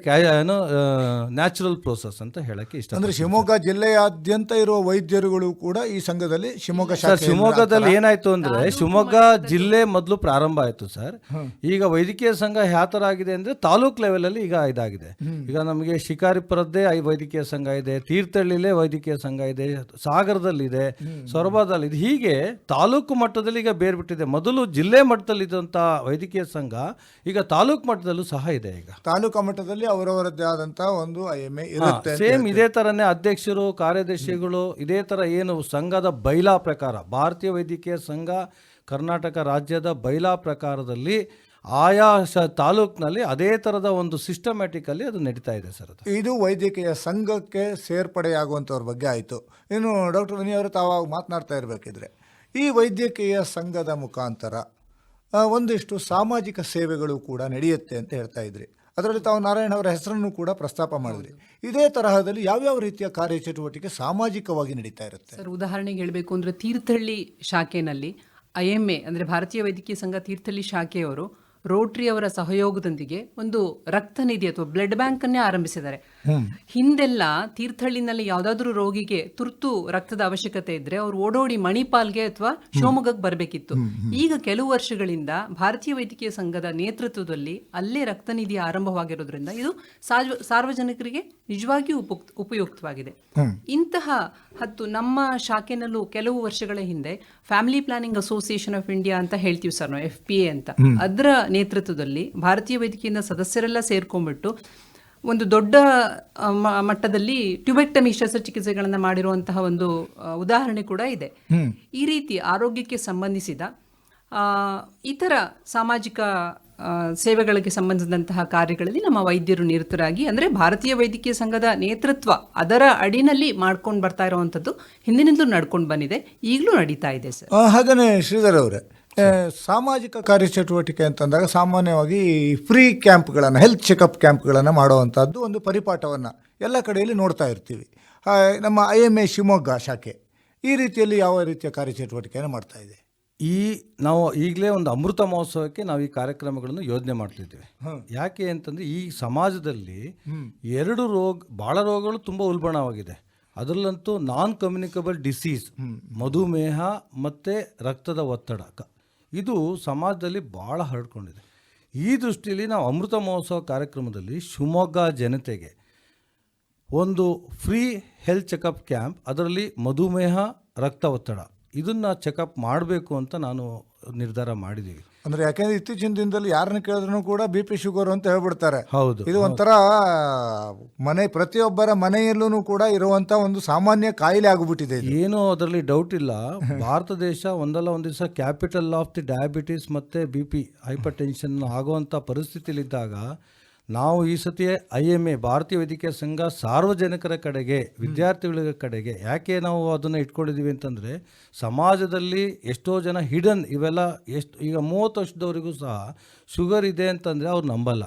ನ್ಯಾಚುರಲ್ ಪ್ರೋಸೆಸ್ ಅಂತ ಹೇಳಕ್ಕೆ ಇಷ್ಟ. ಅಂದ್ರೆ ಶಿವಮೊಗ್ಗ ಜಿಲ್ಲೆಯಾದ್ಯಂತ ಇರುವ ವೈದ್ಯರುಗಳು ಕೂಡ ಈ ಸಂಘದಲ್ಲಿ ಶಿವಮೊಗ್ಗ ಸರ್ ಶಿವಮೊಗ್ಗದಲ್ಲಿ ಏನಾಯ್ತು ಅಂದ್ರೆ ಶಿವಮೊಗ್ಗ ಜಿಲ್ಲೆ ಮೊದಲು ಪ್ರಾರಂಭ ಆಯ್ತು ಸರ್. ಈಗ ವೈದ್ಯಕೀಯ ಸಂಘ ಯಾವ ಥರ ಆಗಿದೆ ಅಂದ್ರೆ ತಾಲೂಕ್ ಲೆವೆಲ್ ಅಲ್ಲಿ ಈಗ ಇದಾಗಿದೆ. ಈಗ ನಮಗೆ ಶಿಕಾರಿಪುರದ್ದೇ ವೈದ್ಯಕೀಯ ಸಂಘ ಇದೆ, ತೀರ್ಥಹಳ್ಳಿಲೇ ವೈದ್ಯಕೀಯ ಸಂಘ ಇದೆ, ಸಾಗರದಲ್ಲಿದೆ, ಸೊರಬದಲ್ಲಿ, ಹೀಗೆ ತಾಲೂಕು ಮಟ್ಟದಲ್ಲಿ ಈಗ ಬೇರ್ಬಿಟ್ಟಿದೆ. ಮೊದಲು ಜಿಲ್ಲೆ ಮಟ್ಟದಲ್ಲಿ ಇದ್ದಂಥ ವೈದ್ಯಕೀಯ ಸಂಘ ಈಗ ತಾಲೂಕು ಮಟ್ಟದಲ್ಲೂ ಸಹ ಇದೆ. ಈಗ ತಾಲೂಕು ಮಟ್ಟದಲ್ಲಿ ಅವರವರದ್ದೇ ಆದಂತಹ ಒಂದು IMA ಇರುತ್ತೆ. ಸೇಮ್ ಇದೇ ತರನೇ ಅಧ್ಯಕ್ಷರು, ಕಾರ್ಯದರ್ಶಿಗಳು ಇದೇ ತರ ಏನು ಸಂಘದ ಬೈಲಾ ಪ್ರಕಾರ, ಭಾರತೀಯ ವೈದ್ಯಕೀಯ ಸಂಘ ಕರ್ನಾಟಕ ರಾಜ್ಯದ ಬೈಲಾ ಪ್ರಕಾರದಲ್ಲಿ ಆಯಾ ತಾಲೂಕಿನಲ್ಲಿ ಅದೇ ತರದ ಒಂದು ಸಿಸ್ಟಮ್ಯಾಟಿಕ್ ಅಲ್ಲಿ ಅದು ನಡೀತಾ ಇದೆ ಸರ್. ಅದು ಇದು ವೈದ್ಯಕೀಯ ಸಂಘಕ್ಕೆ ಸೇರ್ಪಡೆಯಾಗುವಂಥವ್ರ ಬಗ್ಗೆ ಆಯಿತು. ಇನ್ನು ಡಾಕ್ಟರ್ ವಿನಿ ಅವರು ತಾವು ಮಾತನಾಡ್ತಾ ಇರಬೇಕಿದ್ರೆ ಈ ವೈದ್ಯಕೀಯ ಸಂಘದ ಮುಖಾಂತರ ಒಂದಿಷ್ಟು ಸಾಮಾಜಿಕ ಸೇವೆಗಳು ಕೂಡ ನಡೆಯುತ್ತೆ ಅಂತ ಹೇಳ್ತಾ ಇದ್ರಿ. ಅದರಲ್ಲಿ ತಾವು ನಾರಾಯಣ ಅವರ ಹೆಸರನ್ನು ಕೂಡ ಪ್ರಸ್ತಾಪ ಮಾಡಿದ್ರಿ. ಇದೇ ತರಹದಲ್ಲಿ ಯಾವ್ಯಾವ ರೀತಿಯ ಕಾರ್ಯಚಟುವಟಿಕೆ ಸಾಮಾಜಿಕವಾಗಿ ನಡೀತಾ ಇರುತ್ತೆ ಸರ್? ಉದಾಹರಣೆಗೆ ಹೇಳಬೇಕು ಅಂದರೆ ತೀರ್ಥಹಳ್ಳಿ ಶಾಖೆನಲ್ಲಿ IMA ಅಂದರೆ ಭಾರತೀಯ ವೈದ್ಯಕೀಯ ಸಂಘ ತೀರ್ಥಹಳ್ಳಿ ಶಾಖೆಯವರು ರೋಟ್ರಿ ಅವರ ಸಹಯೋಗದೊಂದಿಗೆ ಒಂದು ರಕ್ತ ನಿಧಿ ಅಥವಾ ಬ್ಲಡ್ ಬ್ಯಾಂಕ್ ಅನ್ನೇ ಆರಂಭಿಸಿದ್ದಾರೆ. ಹಿಂದೆಲ್ಲ ತೀರ್ಥಹಳ್ಳಿನಲ್ಲಿ ಯಾವುದಾದ್ರೂ ರೋಗಿಗೆ ತುರ್ತು ರಕ್ತದ ಅವಶ್ಯಕತೆ ಇದ್ರೆ ಅವರು ಓಡೋಡಿ ಮಣಿಪಾಲ್ಗೆ ಅಥವಾ ಶಿವಮೊಗ್ಗಕ್ಕೆ ಬರಬೇಕಿತ್ತು. ಈಗ ಕೆಲವು ವರ್ಷಗಳಿಂದ ಭಾರತೀಯ ವೈದ್ಯಕೀಯ ಸಂಘದ ನೇತೃತ್ವದಲ್ಲಿ ಅಲ್ಲೇ ರಕ್ತ ನಿಧಿ ಆರಂಭವಾಗಿರೋದ್ರಿಂದ ಇದು ಸಾರ್ವಜನಿಕರಿಗೆ ನಿಜವಾಗಿಯೂ ಉಪಯುಕ್ತವಾಗಿದೆ. ಇಂತಹ ನಮ್ಮ ಶಾಖೆನಲ್ಲೂ ಕೆಲವು ವರ್ಷಗಳ ಹಿಂದೆ family planning association of India ಅಂತ ಹೇಳ್ತೀವಿ ಸರ್ ನಾವು, FPA ಅಂತ, ಅದರ ನೇತೃತ್ವದಲ್ಲಿ ಭಾರತೀಯ ವೈದ್ಯಕೀಯ ಸದಸ್ಯರೆಲ್ಲ ಸೇರ್ಕೊಂಡ್ಬಿಟ್ಟು ಒಂದು ದೊಡ್ಡ ಮಟ್ಟದಲ್ಲಿ ಟ್ಯೂಬೆಕ್ಟಮಿ ಶಸ್ತ್ರಚಿಕಿತ್ಸೆಗಳನ್ನು ಮಾಡಿರುವಂತಹ ಒಂದು ಉದಾಹರಣೆ ಕೂಡ ಇದೆ. ಈ ರೀತಿ ಆರೋಗ್ಯಕ್ಕೆ ಸಂಬಂಧಿಸಿದ ಇತರ ಸಾಮಾಜಿಕ ಸೇವೆಗಳಿಗೆ ಸಂಬಂಧಿಸಿದಂತಹ ಕಾರ್ಯಗಳಲ್ಲಿ ನಮ್ಮ ವೈದ್ಯರು ನಿರತರಾಗಿ, ಅಂದರೆ ಭಾರತೀಯ ವೈದ್ಯಕೀಯ ಸಂಘದ ನೇತೃತ್ವ ಅದರ ಅಡಿನಲ್ಲಿ ಮಾಡ್ಕೊಂಡು ಬರ್ತಾ ಇರುವಂಥದ್ದು ಹಿಂದಿನಿಂದಲೂ ನಡ್ಕೊಂಡು ಬಂದಿದೆ, ಈಗಲೂ ನಡೀತಾ ಇದೆ ಸರ್. ಹಾಗೇ ಶ್ರೀಧರ್ ಅವರೇ, ಸಾಮಾಜಿಕ ಕಾರ್ಯಚಟುವಟಿಕೆ ಅಂತಂದಾಗ ಸಾಮಾನ್ಯವಾಗಿ ಫ್ರೀ ಕ್ಯಾಂಪ್ಗಳನ್ನು, ಹೆಲ್ತ್ ಚೆಕಪ್ ಕ್ಯಾಂಪ್ಗಳನ್ನು ಮಾಡುವಂಥದ್ದು ಒಂದು ಪರಿಪಾಠವನ್ನು ಎಲ್ಲ ಕಡೆಯಲ್ಲಿ ನೋಡ್ತಾ ಇರ್ತೀವಿ. ನಮ್ಮ IMA ಶಿವಮೊಗ್ಗ ಶಾಖೆ ಈ ರೀತಿಯಲ್ಲಿ ಯಾವ ರೀತಿಯ ಕಾರ್ಯಚಟುವಟಿಕೆಯನ್ನು ಮಾಡ್ತಾ ಇದೆ? ನಾವು ಈಗಲೇ ಒಂದು ಅಮೃತ ಮಹೋತ್ಸವಕ್ಕೆ ನಾವು ಈ ಕಾರ್ಯಕ್ರಮಗಳನ್ನು ಯೋಜನೆ ಮಾಡ್ತಿದ್ದೀವಿ. ಯಾಕೆ ಅಂತಂದ್ರೆ ಈ ಸಮಾಜದಲ್ಲಿ ಭಾಳ ರೋಗಗಳು ತುಂಬ ಉಲ್ಬಣವಾಗಿದೆ. ಅದರಲ್ಲಂತೂ ನಾನ್ ಕಮ್ಯುನಿಕಬಲ್ ಡಿಸೀಸ್, ಮಧುಮೇಹ ಮತ್ತು ರಕ್ತದ ಒತ್ತಡ, ಇದು ಸಮಾಜದಲ್ಲಿ ಭಾಳ ಹರಡ್ಕೊಂಡಿದೆ. ಈ ದೃಷ್ಟಿಯಲ್ಲಿ ನಾವು ಅಮೃತ ಮಹೋತ್ಸವ ಕಾರ್ಯಕ್ರಮದಲ್ಲಿ ಶಿವಮೊಗ್ಗ ಜನತೆಗೆ ಒಂದು ಫ್ರೀ ಹೆಲ್ತ್ ಚೆಕಪ್ ಕ್ಯಾಂಪ್, ಅದರಲ್ಲಿ ಮಧುಮೇಹ, ರಕ್ತ ಒತ್ತಡ ಇದನ್ನು ಚೆಕಪ್ ಮಾಡಬೇಕು ಅಂತ ನಾನು ನಿರ್ಧಾರ ಮಾಡಿದ್ದೀವಿ. ಅಂದರೆ ಯಾಕೆಂದರೆ ಇತ್ತೀಚಿನ ದಿನದಲ್ಲಿ ಯಾರನ್ನ ಕೇಳಿದ್ರು ಕೂಡ BP ಶುಗರ್ ಅಂತ ಹೇಳ್ಬಿಡ್ತಾರೆ. ಹೌದು, ಇದು ಒಂಥರ ಪ್ರತಿಯೊಬ್ಬರ ಮನೆಯಲ್ಲೂ ಕೂಡ ಇರುವಂಥ ಒಂದು ಸಾಮಾನ್ಯ ಕಾಯಿಲೆ ಆಗಿಬಿಟ್ಟಿದೆ. ಏನು ಅದರಲ್ಲಿ ಡೌಟ್ ಇಲ್ಲ. ಭಾರತ ದೇಶ ಒಂದಲ್ಲ ಒಂದು ದಿವಸ ಕ್ಯಾಪಿಟಲ್ ಆಫ್ ದಿ ಡಯಾಬಿಟಿಸ್ ಮತ್ತು BP ಹೈಪರ್ ಟೆನ್ಷನ್ ಆಗುವಂಥ ಪರಿಸ್ಥಿತಿಲಿದ್ದಾಗ ನಾವು ಈ ಸತಿ IMA ಭಾರತೀಯ ವೈದ್ಯಕೀಯ ಸಂಘ ಸಾರ್ವಜನಿಕರ ಕಡೆಗೆ, ವಿದ್ಯಾರ್ಥಿಗಳ ಕಡೆಗೆ ಯಾಕೆ ನಾವು ಅದನ್ನು ಇಟ್ಕೊಂಡಿದ್ದೀವಿ ಅಂತಂದರೆ, ಸಮಾಜದಲ್ಲಿ ಎಷ್ಟೋ ಜನ ಹಿಡನ್ ಇವೆಲ್ಲ ಈಗ 30 ವರ್ಷದವರೆಗೂ ಸಹ ಶುಗರ್ ಇದೆ ಅಂತಂದರೆ ಅವ್ರು ನಂಬಲ್ಲ.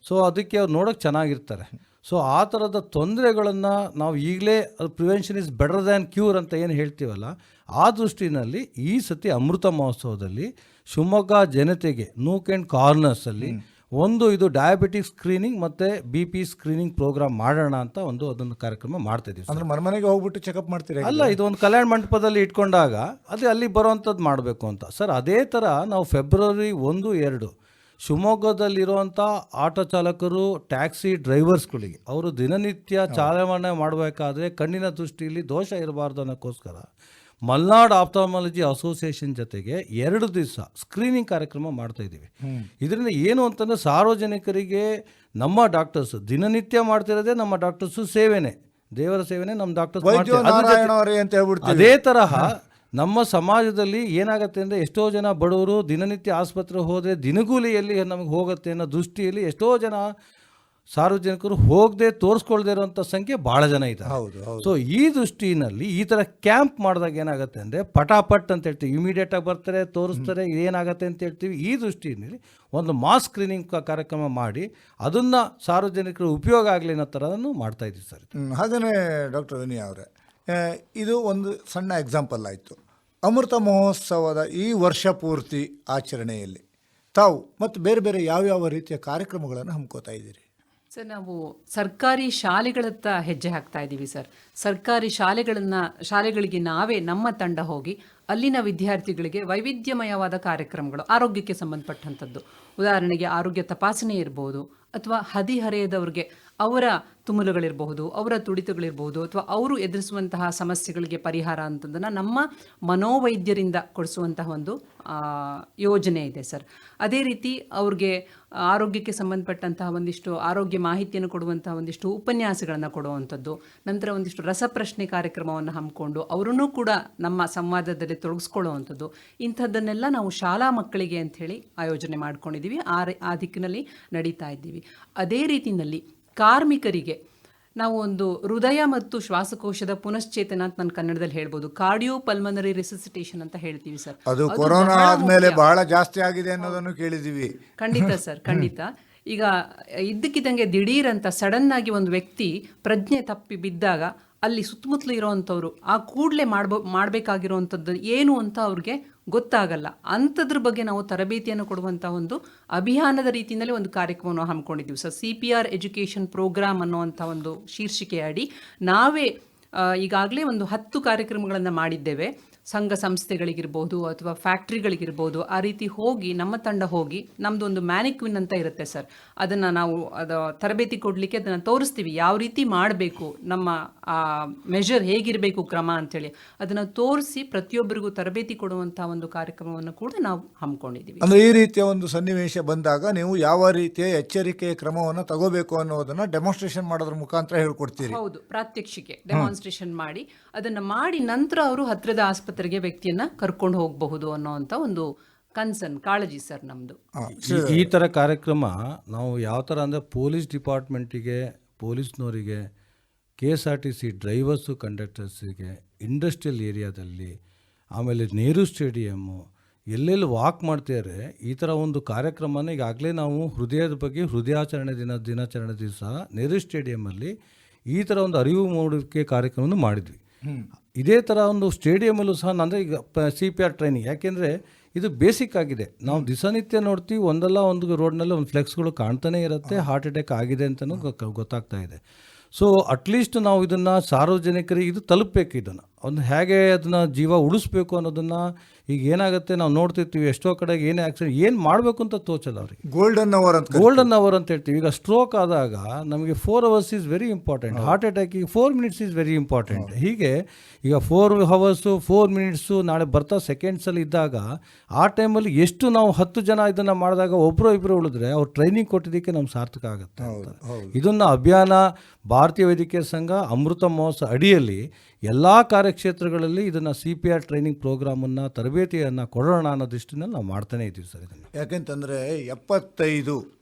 ಸೊ ಅದಕ್ಕೆ ಅವ್ರು ನೋಡೋಕೆ ಚೆನ್ನಾಗಿರ್ತಾರೆ. ಸೊ ಆ ಥರದ ತೊಂದರೆಗಳನ್ನು ನಾವು ಈಗಲೇ prevention is better than cure ಅಂತ ಏನು ಹೇಳ್ತೀವಲ್ಲ, ಆ ದೃಷ್ಟಿನಲ್ಲಿ ಈ ಸತಿ ಅಮೃತ ಮಹೋತ್ಸವದಲ್ಲಿ ಶಿವಮೊಗ್ಗ ಜನತೆಗೆ ನೂಕ್ ಆ್ಯಂಡ್ ಕಾರ್ನರ್ಸಲ್ಲಿ ಇದು ಡಯಾಬಿಟಿಕ್ ಸ್ಕ್ರೀನಿಂಗ್ ಮತ್ತು BP ಸ್ಕ್ರೀನಿಂಗ್ ಪ್ರೋಗ್ರಾಮ್ ಮಾಡೋಣ ಅಂತ ಅದೊಂದು ಕಾರ್ಯಕ್ರಮ ಮಾಡ್ತಾ ಇದೀವಿ. ಅಂದ್ರೆ ಮನೆಗೆ ಹೋಗ್ಬಿಟ್ಟು ಚೆಕಪ್ ಮಾಡ್ತೀರಾ? ಅಲ್ಲ, ಇದು ಒಂದು ಕಲ್ಯಾಣ ಮಂಟಪದಲ್ಲಿ ಇಟ್ಕೊಂಡಾಗ ಅಲ್ಲಿ ಬರೋವಂಥದ್ದು ಮಾಡಬೇಕು ಅಂತ ಸರ್. ಅದೇ ಥರ ನಾವು ಫೆಬ್ರವರಿ 1-2 ಶಿವಮೊಗ್ಗದಲ್ಲಿರುವಂಥ ಆಟೋ ಚಾಲಕರು, ಟ್ಯಾಕ್ಸಿ ಡ್ರೈವರ್ಸ್ಗಳಿಗೆ ಅವರು ದಿನನಿತ್ಯ ಚಾಲನೆ ಮಾಡಬೇಕಾದ್ರೆ ಕಣ್ಣಿನ ದೃಷ್ಟಿಯಲ್ಲಿ ದೋಷ ಇರಬಾರ್ದು ಅನ್ನೋಕ್ಕೋಸ್ಕರ ಮಲ್ನಾಡ್ ಆಪ್ಥಾಲ್ಮಾಲಜಿ ಅಸೋಸಿಯೇಷನ್ ಜೊತೆಗೆ 2 ದಿವಸ ಸ್ಕ್ರೀನಿಂಗ್ ಕಾರ್ಯಕ್ರಮ ಮಾಡ್ತಾ ಇದ್ದೀವಿ. ಇದರಿಂದ ಏನು ಅಂತಂದರೆ ಸಾರ್ವಜನಿಕರಿಗೆ ನಮ್ಮ ಡಾಕ್ಟರ್ಸ್ ದಿನನಿತ್ಯ ಮಾಡ್ತಿರೋದೇ ನಮ್ಮ ಡಾಕ್ಟರ್ಸು ಸೇವೆನೇ, ದೇವರ ಸೇವೆನೇ ನಮ್ಮ ಡಾಕ್ಟರ್ಸ್. ಅದೇ ತರಹ ನಮ್ಮ ಸಮಾಜದಲ್ಲಿ ಏನಾಗುತ್ತೆ ಅಂದರೆ ಎಷ್ಟೋ ಜನ ಬಡವರು ದಿನನಿತ್ಯ ಆಸ್ಪತ್ರೆಗೆ ಹೋದರೆ ದಿನಗೂಲಿಯಲ್ಲಿ ನಮಗೆ ಹೋಗುತ್ತೆ ಅನ್ನೋ ದೃಷ್ಟಿಯಲ್ಲಿ ಎಷ್ಟೋ ಜನ ಸಾರ್ವಜನಿಕರು ಹೋಗದೆ ತೋರಿಸ್ಕೊಳ್ದೇ ಇರೋಂಥ ಸಂಖ್ಯೆ ಭಾಳ ಜನ ಇದ್ದಾರೆ. ಹೌದು ಹೌದು. ಸೊ ಈ ದೃಷ್ಟಿನಲ್ಲಿ ಈ ಥರ ಕ್ಯಾಂಪ್ ಮಾಡಿದಾಗ ಏನಾಗುತ್ತೆ ಅಂದರೆ ಪಟಾಪಟ್ ಅಂತ ಹೇಳ್ತೀವಿ, ಇಮಿಡಿಯೇಟಾಗಿ ಬರ್ತಾರೆ ತೋರಿಸ್ತಾರೆ ಏನಾಗುತ್ತೆ ಅಂತ ಹೇಳ್ತೀವಿ. ಈ ದೃಷ್ಟಿಯಲ್ಲಿ ಒಂದು ಮಾಸ್ ಸ್ಕ್ರೀನಿಂಗ್ ಕಾರ್ಯಕ್ರಮ ಮಾಡಿ ಅದನ್ನು ಸಾರ್ವಜನಿಕರು ಉಪಯೋಗ ಆಗಲಿ ಅನ್ನೋ ಥರನೂ ಮಾಡ್ತಾ ಇದ್ದೀವಿ ಸರ್. ಹಾಗೆಯೇ ಡಾಕ್ಟರ್ ವಿನಯ್ ಅವರೇ, ಇದು ಒಂದು ಸಣ್ಣ ಎಕ್ಸಾಂಪಲ್ ಆಯಿತು. ಅಮೃತ ಮಹೋತ್ಸವದ ಈ ವರ್ಷ ಪೂರ್ತಿ ಆಚರಣೆಯಲ್ಲಿ ತಾವು ಮತ್ತು ಬೇರೆ ಬೇರೆ ಯಾವ್ಯಾವ ರೀತಿಯ ಕಾರ್ಯಕ್ರಮಗಳನ್ನು ಹಮ್ಮಿಕೋತಾ ಇದ್ದೀರಿ? ಸರ್, ನಾವು ಸರ್ಕಾರಿ ಶಾಲೆಗಳತ್ತ ಹೆಜ್ಜೆ ಹಾಕ್ತಾ ಇದ್ದೀವಿ ಸರ್. ಸರ್ಕಾರಿ ಶಾಲೆಗಳಿಗೆ ನಾವೇ ನಮ್ಮ ತಂಡ ಹೋಗಿ ಅಲ್ಲಿನ ವಿದ್ಯಾರ್ಥಿಗಳಿಗೆ ವೈವಿಧ್ಯಮಯವಾದ ಕಾರ್ಯಕ್ರಮಗಳು ಆರೋಗ್ಯಕ್ಕೆ ಸಂಬಂಧಪಟ್ಟಂಥದ್ದು, ಉದಾಹರಣೆಗೆ ಆರೋಗ್ಯ ತಪಾಸಣೆ ಇರ್ಬೋದು, ಅಥವಾ ಹದಿಹರೆಯದವ್ರಿಗೆ ಅವರ ತುಮುಲುಗಳಿರಬಹುದು, ಅವರ ತುಡಿತಗಳಿರ್ಬೋದು, ಅಥವಾ ಅವರು ಎದುರಿಸುವಂತಹ ಸಮಸ್ಯೆಗಳಿಗೆ ಪರಿಹಾರ ಅಂತದನ್ನು ನಮ್ಮ ಮನೋವೈದ್ಯರಿಂದ ಕೊಡಿಸುವಂತಹ ಒಂದು ಯೋಜನೆ ಇದೆ ಸರ್. ಅದೇ ರೀತಿ ಅವ್ರಿಗೆ ಆರೋಗ್ಯಕ್ಕೆ ಸಂಬಂಧಪಟ್ಟಂತಹ ಒಂದಿಷ್ಟು ಆರೋಗ್ಯ ಮಾಹಿತಿಯನ್ನು ಕೊಡುವಂತಹ ಒಂದಿಷ್ಟು ಉಪನ್ಯಾಸಗಳನ್ನು ಕೊಡುವಂಥದ್ದು, ನಂತರ ಒಂದಿಷ್ಟು ರಸಪ್ರಶ್ನೆ ಕಾರ್ಯಕ್ರಮವನ್ನು ಹಮ್ಮಿಕೊಂಡು ಅವರನ್ನೂ ಕೂಡ ನಮ್ಮ ಸಂವಾದದಲ್ಲಿ ತೊಡಗಿಸ್ಕೊಳ್ಳುವಂಥದ್ದು, ಇಂಥದ್ದನ್ನೆಲ್ಲ ನಾವು ಶಾಲಾ ಮಕ್ಕಳಿಗೆ ಅಂಥೇಳಿ ಆಯೋಜನೆ ಮಾಡ್ಕೊಂಡಿದ್ದೀವಿ. ಆ ದಿಕ್ಕಿನಲ್ಲಿ ನಡೀತಾ ಇದ್ದೀವಿ. ಅದೇ ರೀತಿಯಲ್ಲಿ ಕಾರ್ಮಿಕರಿಗೆ ನಾವು ಒಂದು ಹೃದಯ ಮತ್ತು ಶ್ವಾಸಕೋಶದ ಪುನಶ್ಚೇತನ ಅಂತ ನಾನು ಕನ್ನಡದಲ್ಲಿ ಹೇಳ್ಬೋದು, ಕಾರ್ಡಿಯೋ ಪಲ್ಮನರಿ ರೆಸಿಸಿಟೇಷನ್ ಅಂತ ಹೇಳ್ತೀವಿ ಸರ್. ಅದು ಕೊರೋನಾ ಆದ್ಮೇಲೆ ಬಹಳ ಜಾಸ್ತಿ ಆಗಿದೆ ಅನ್ನೋದನ್ನು ಕೇಳಿದ್ದೀವಿ. ಖಂಡಿತ ಸರ್, ಖಂಡಿತ. ಈಗ ಇದ್ದಕ್ಕಿದ್ದಂಗೆ ದಿಢೀರ್ ಅಂತ ಸಡನ್ ಆಗಿ ಒಂದು ವ್ಯಕ್ತಿ ಪ್ರಜ್ಞೆ ತಪ್ಪಿ ಬಿದ್ದಾಗ ಅಲ್ಲಿ ಸುತ್ತಮುತ್ತಲು ಇರೋವಂಥವ್ರು ಆ ಕೂಡಲೇ ಮಾಡಬೇಕಾಗಿರೋವಂಥದ್ದು ಏನು ಅಂತ ಅವ್ರಿಗೆ ಗೊತ್ತಾಗಲ್ಲ. ಅಂಥದ್ರ ಬಗ್ಗೆ ನಾವು ತರಬೇತಿಯನ್ನು ಕೊಡುವಂಥ ಒಂದು ಅಭಿಯಾನದ ರೀತಿಯಲ್ಲಿ ಒಂದು ಕಾರ್ಯಕ್ರಮವನ್ನು ಹಮ್ಮಿಕೊಂಡಿದ್ದೀವಿ ಸರ್. CPR ಎಜುಕೇಷನ್ ಪ್ರೋಗ್ರಾಮ್ ಅನ್ನುವಂಥ ಒಂದು ಶೀರ್ಷಿಕೆ ಅಡಿ ನಾವೇ ಈಗಾಗಲೇ ಒಂದು 10 ಕಾರ್ಯಕ್ರಮಗಳನ್ನು ಮಾಡಿದ್ದೇವೆ. ಸಂಘ ಸಂಸ್ಥೆಗಳಿಗಿರ್ಬೋದು ಅಥವಾ ಫ್ಯಾಕ್ಟ್ರಿಗಳಿಗಿರ್ಬೋದು, ಆ ರೀತಿ ಹೋಗಿ ನಮ್ಮ ತಂಡ ಹೋಗಿ ನಮ್ಮದು ಒಂದು ಮ್ಯಾನಿಕ್ವಿನ್ ಅಂತ ಇರುತ್ತೆ ಸರ್, ಅದನ್ನು ನಾವು ತರಬೇತಿ ಕೊಡಲಿಕ್ಕೆ ಅದನ್ನು ತೋರಿಸ್ತೀವಿ, ಯಾವ ರೀತಿ ಮಾಡಬೇಕು, ನಮ್ಮ ಮೆಷರ್ ಹೇಗಿರಬೇಕು ಕ್ರಮ ಅಂಥೇಳಿ ಅದನ್ನು ತೋರಿಸಿ ಪ್ರತಿಯೊಬ್ಬರಿಗೂ ತರಬೇತಿ ಕೊಡುವಂಥ ಒಂದು ಕಾರ್ಯಕ್ರಮವನ್ನು ಕೂಡ ನಾವು ಹಮ್ಮಿಕೊಂಡಿದ್ದೀವಿ. ಅಂದರೆ ಈ ರೀತಿಯ ಒಂದು ಸನ್ನಿವೇಶ ಬಂದಾಗ ನೀವು ಯಾವ ರೀತಿಯ ಎಚ್ಚರಿಕೆಯ ಕ್ರಮವನ್ನು ತಗೋಬೇಕು ಅನ್ನೋದನ್ನು ಡೆಮಾನ್ಸ್ಟ್ರೇಷನ್ ಮಾಡೋದ್ರ ಮುಖಾಂತರ ಹೇಳ್ಕೊಡ್ತೀರಿ? ಹೌದು, ಪ್ರಾತ್ಯಕ್ಷಿಕೆ ಡೆಮಾನ್ಸ್ಟ್ರೇಷನ್ ಮಾಡಿ ಅದನ್ನು ಮಾಡಿ ನಂತರ ಅವರು ಹತ್ತಿರದ ಆಸ್ಪತ್ರೆಗೆ ವ್ಯಕ್ತಿಯನ್ನ ಕರ್ಕೊಂಡು ಹೋಗಬಹುದು ಅನ್ನೋಂಥ ಒಂದು ಕಾಳಜಿ ಸರ್ ನಮ್ಮದು. ಈ ಥರ ಕಾರ್ಯಕ್ರಮ ನಾವು ಯಾವ ಥರ ಅಂದರೆ ಪೊಲೀಸ್ ಡಿಪಾರ್ಟ್ಮೆಂಟಿಗೆ, ಪೊಲೀಸ್ನವರಿಗೆ, KSRTC ಡ್ರೈವರ್ಸು, ಕಂಡಕ್ಟರ್ಸಿಗೆ, ಇಂಡಸ್ಟ್ರಿಯಲ್ ಏರಿಯಾದಲ್ಲಿ, ಆಮೇಲೆ ನೆಹರು ಸ್ಟೇಡಿಯಮ್ಮು ಎಲ್ಲೆಲ್ಲಿ ವಾಕ್ ಮಾಡ್ತಿದ್ದಾರೆ, ಈ ಥರ ಒಂದು ಕಾರ್ಯಕ್ರಮನ ಈಗಾಗಲೇ ನಾವು ಹೃದಯದ ಬಗ್ಗೆ ದಿನಾಚರಣೆ ದಿವಸ ನೆಹರು ಸ್ಟೇಡಿಯಮ್ಮಲ್ಲಿ ಈ ಥರ ಒಂದು ಅರಿವು ಮೂಡಿಕೆ ಕಾರ್ಯಕ್ರಮವನ್ನು ಮಾಡಿದ್ವಿ. ಇದೇ ಥರ ಒಂದು ಸ್ಟೇಡಿಯಮಲ್ಲೂ ಸಹ ಅಂದರೆ ಈಗ CPR ಟ್ರೈನಿಂಗ್, ಯಾಕೆಂದರೆ ಇದು ಬೇಸಿಕ್ ಆಗಿದೆ. ನಾವು ದಿನನಿತ್ಯ ನೋಡ್ತೀವಿ, ಒಂದಲ್ಲ ಒಂದು ರೋಡ್ನಲ್ಲಿ ಒಂದು ಫ್ಲೆಕ್ಸ್ಗಳು ಕಾಣ್ತಾನೆ ಇರುತ್ತೆ, ಹಾರ್ಟ್ ಅಟ್ಯಾಕ್ ಆಗಿದೆ ಅಂತಲೂ ಗೊತ್ತಾಗ್ತಾ ಇದೆ. ಸೊ ಅಟ್ಲೀಸ್ಟ್ ನಾವು ಇದನ್ನು ಸಾರ್ವಜನಿಕರಿಗೆ ಇದು ತಲುಪಬೇಕು, ಇದನ್ನು ಒಂದು ಹೇಗೆ ಅದನ್ನು ಜೀವ ಉಳಿಸ್ಬೇಕು ಅನ್ನೋದನ್ನು. ಈಗ ಏನಾಗುತ್ತೆ ನಾವು ನೋಡ್ತಿರ್ತೀವಿ ಎಷ್ಟೋ ಕಡೆಗೆ ಏನೇ ಆಕ್ಸಿಡೆಂಟ್ ಏನು ಮಾಡಬೇಕು ಅಂತ ತೋಚಲ್ಲ ಅವ್ರಿಗೆ. ಗೋಲ್ಡನ್ ಅವರ್ ಅಂತ ಹೇಳ್ತೀವಿ. ಈಗ ಸ್ಟ್ರೋಕ್ ಆದಾಗ ನಮಗೆ 4 hours is very important, heart ಅಟ್ಯಾಕಿಗೆ 4 minutes ಈಸ್ ವೆರಿ ಇಂಪಾರ್ಟೆಂಟ್. ಹೀಗೆ ಈಗ 4 hours 4 minutes ನಾಳೆ ಬರ್ತಾ ಸೆಕೆಂಡ್ಸಲ್ಲಿ ಇದ್ದಾಗ ಆ ಟೈಮಲ್ಲಿ ಎಷ್ಟು ನಾವು 10 ಜನ ಇದನ್ನು ಮಾಡಿದಾಗ ಒಬ್ಬರು ಇಬ್ಬರು ಉಳಿದ್ರೆ ಅವ್ರು ಟ್ರೈನಿಂಗ್ ಕೊಟ್ಟಿದ್ದಕ್ಕೆ ನಮ್ಗೆ ಸಾರ್ಥಕ ಆಗುತ್ತೆ. ಇದನ್ನು ಅಭಿಯಾನ ಭಾರತೀಯ ವೈದ್ಯಕೀಯ ಸಂಘ ಅಮೃತ ಮಹೋತ್ಸವ ಅಡಿಯಲ್ಲಿ ಎಲ್ಲ ಕಾರ್ಯಕ್ಷೇತ್ರಗಳಲ್ಲಿ ಇದನ್ನು CPR ಟ್ರೈನಿಂಗ್ ಪ್ರೋಗ್ರಾಮನ್ನು ತರಬೇತಿಯನ್ನು ಕೊಡೋಣ ಅನ್ನೋ ದೃಷ್ಟಿನಲ್ಲಿ ನಾವು ಮಾಡ್ತಾನೆ ಇದ್ದೀವಿ ಸರ್. ಇದನ್ನು ಯಾಕೆಂತಂದರೆ 75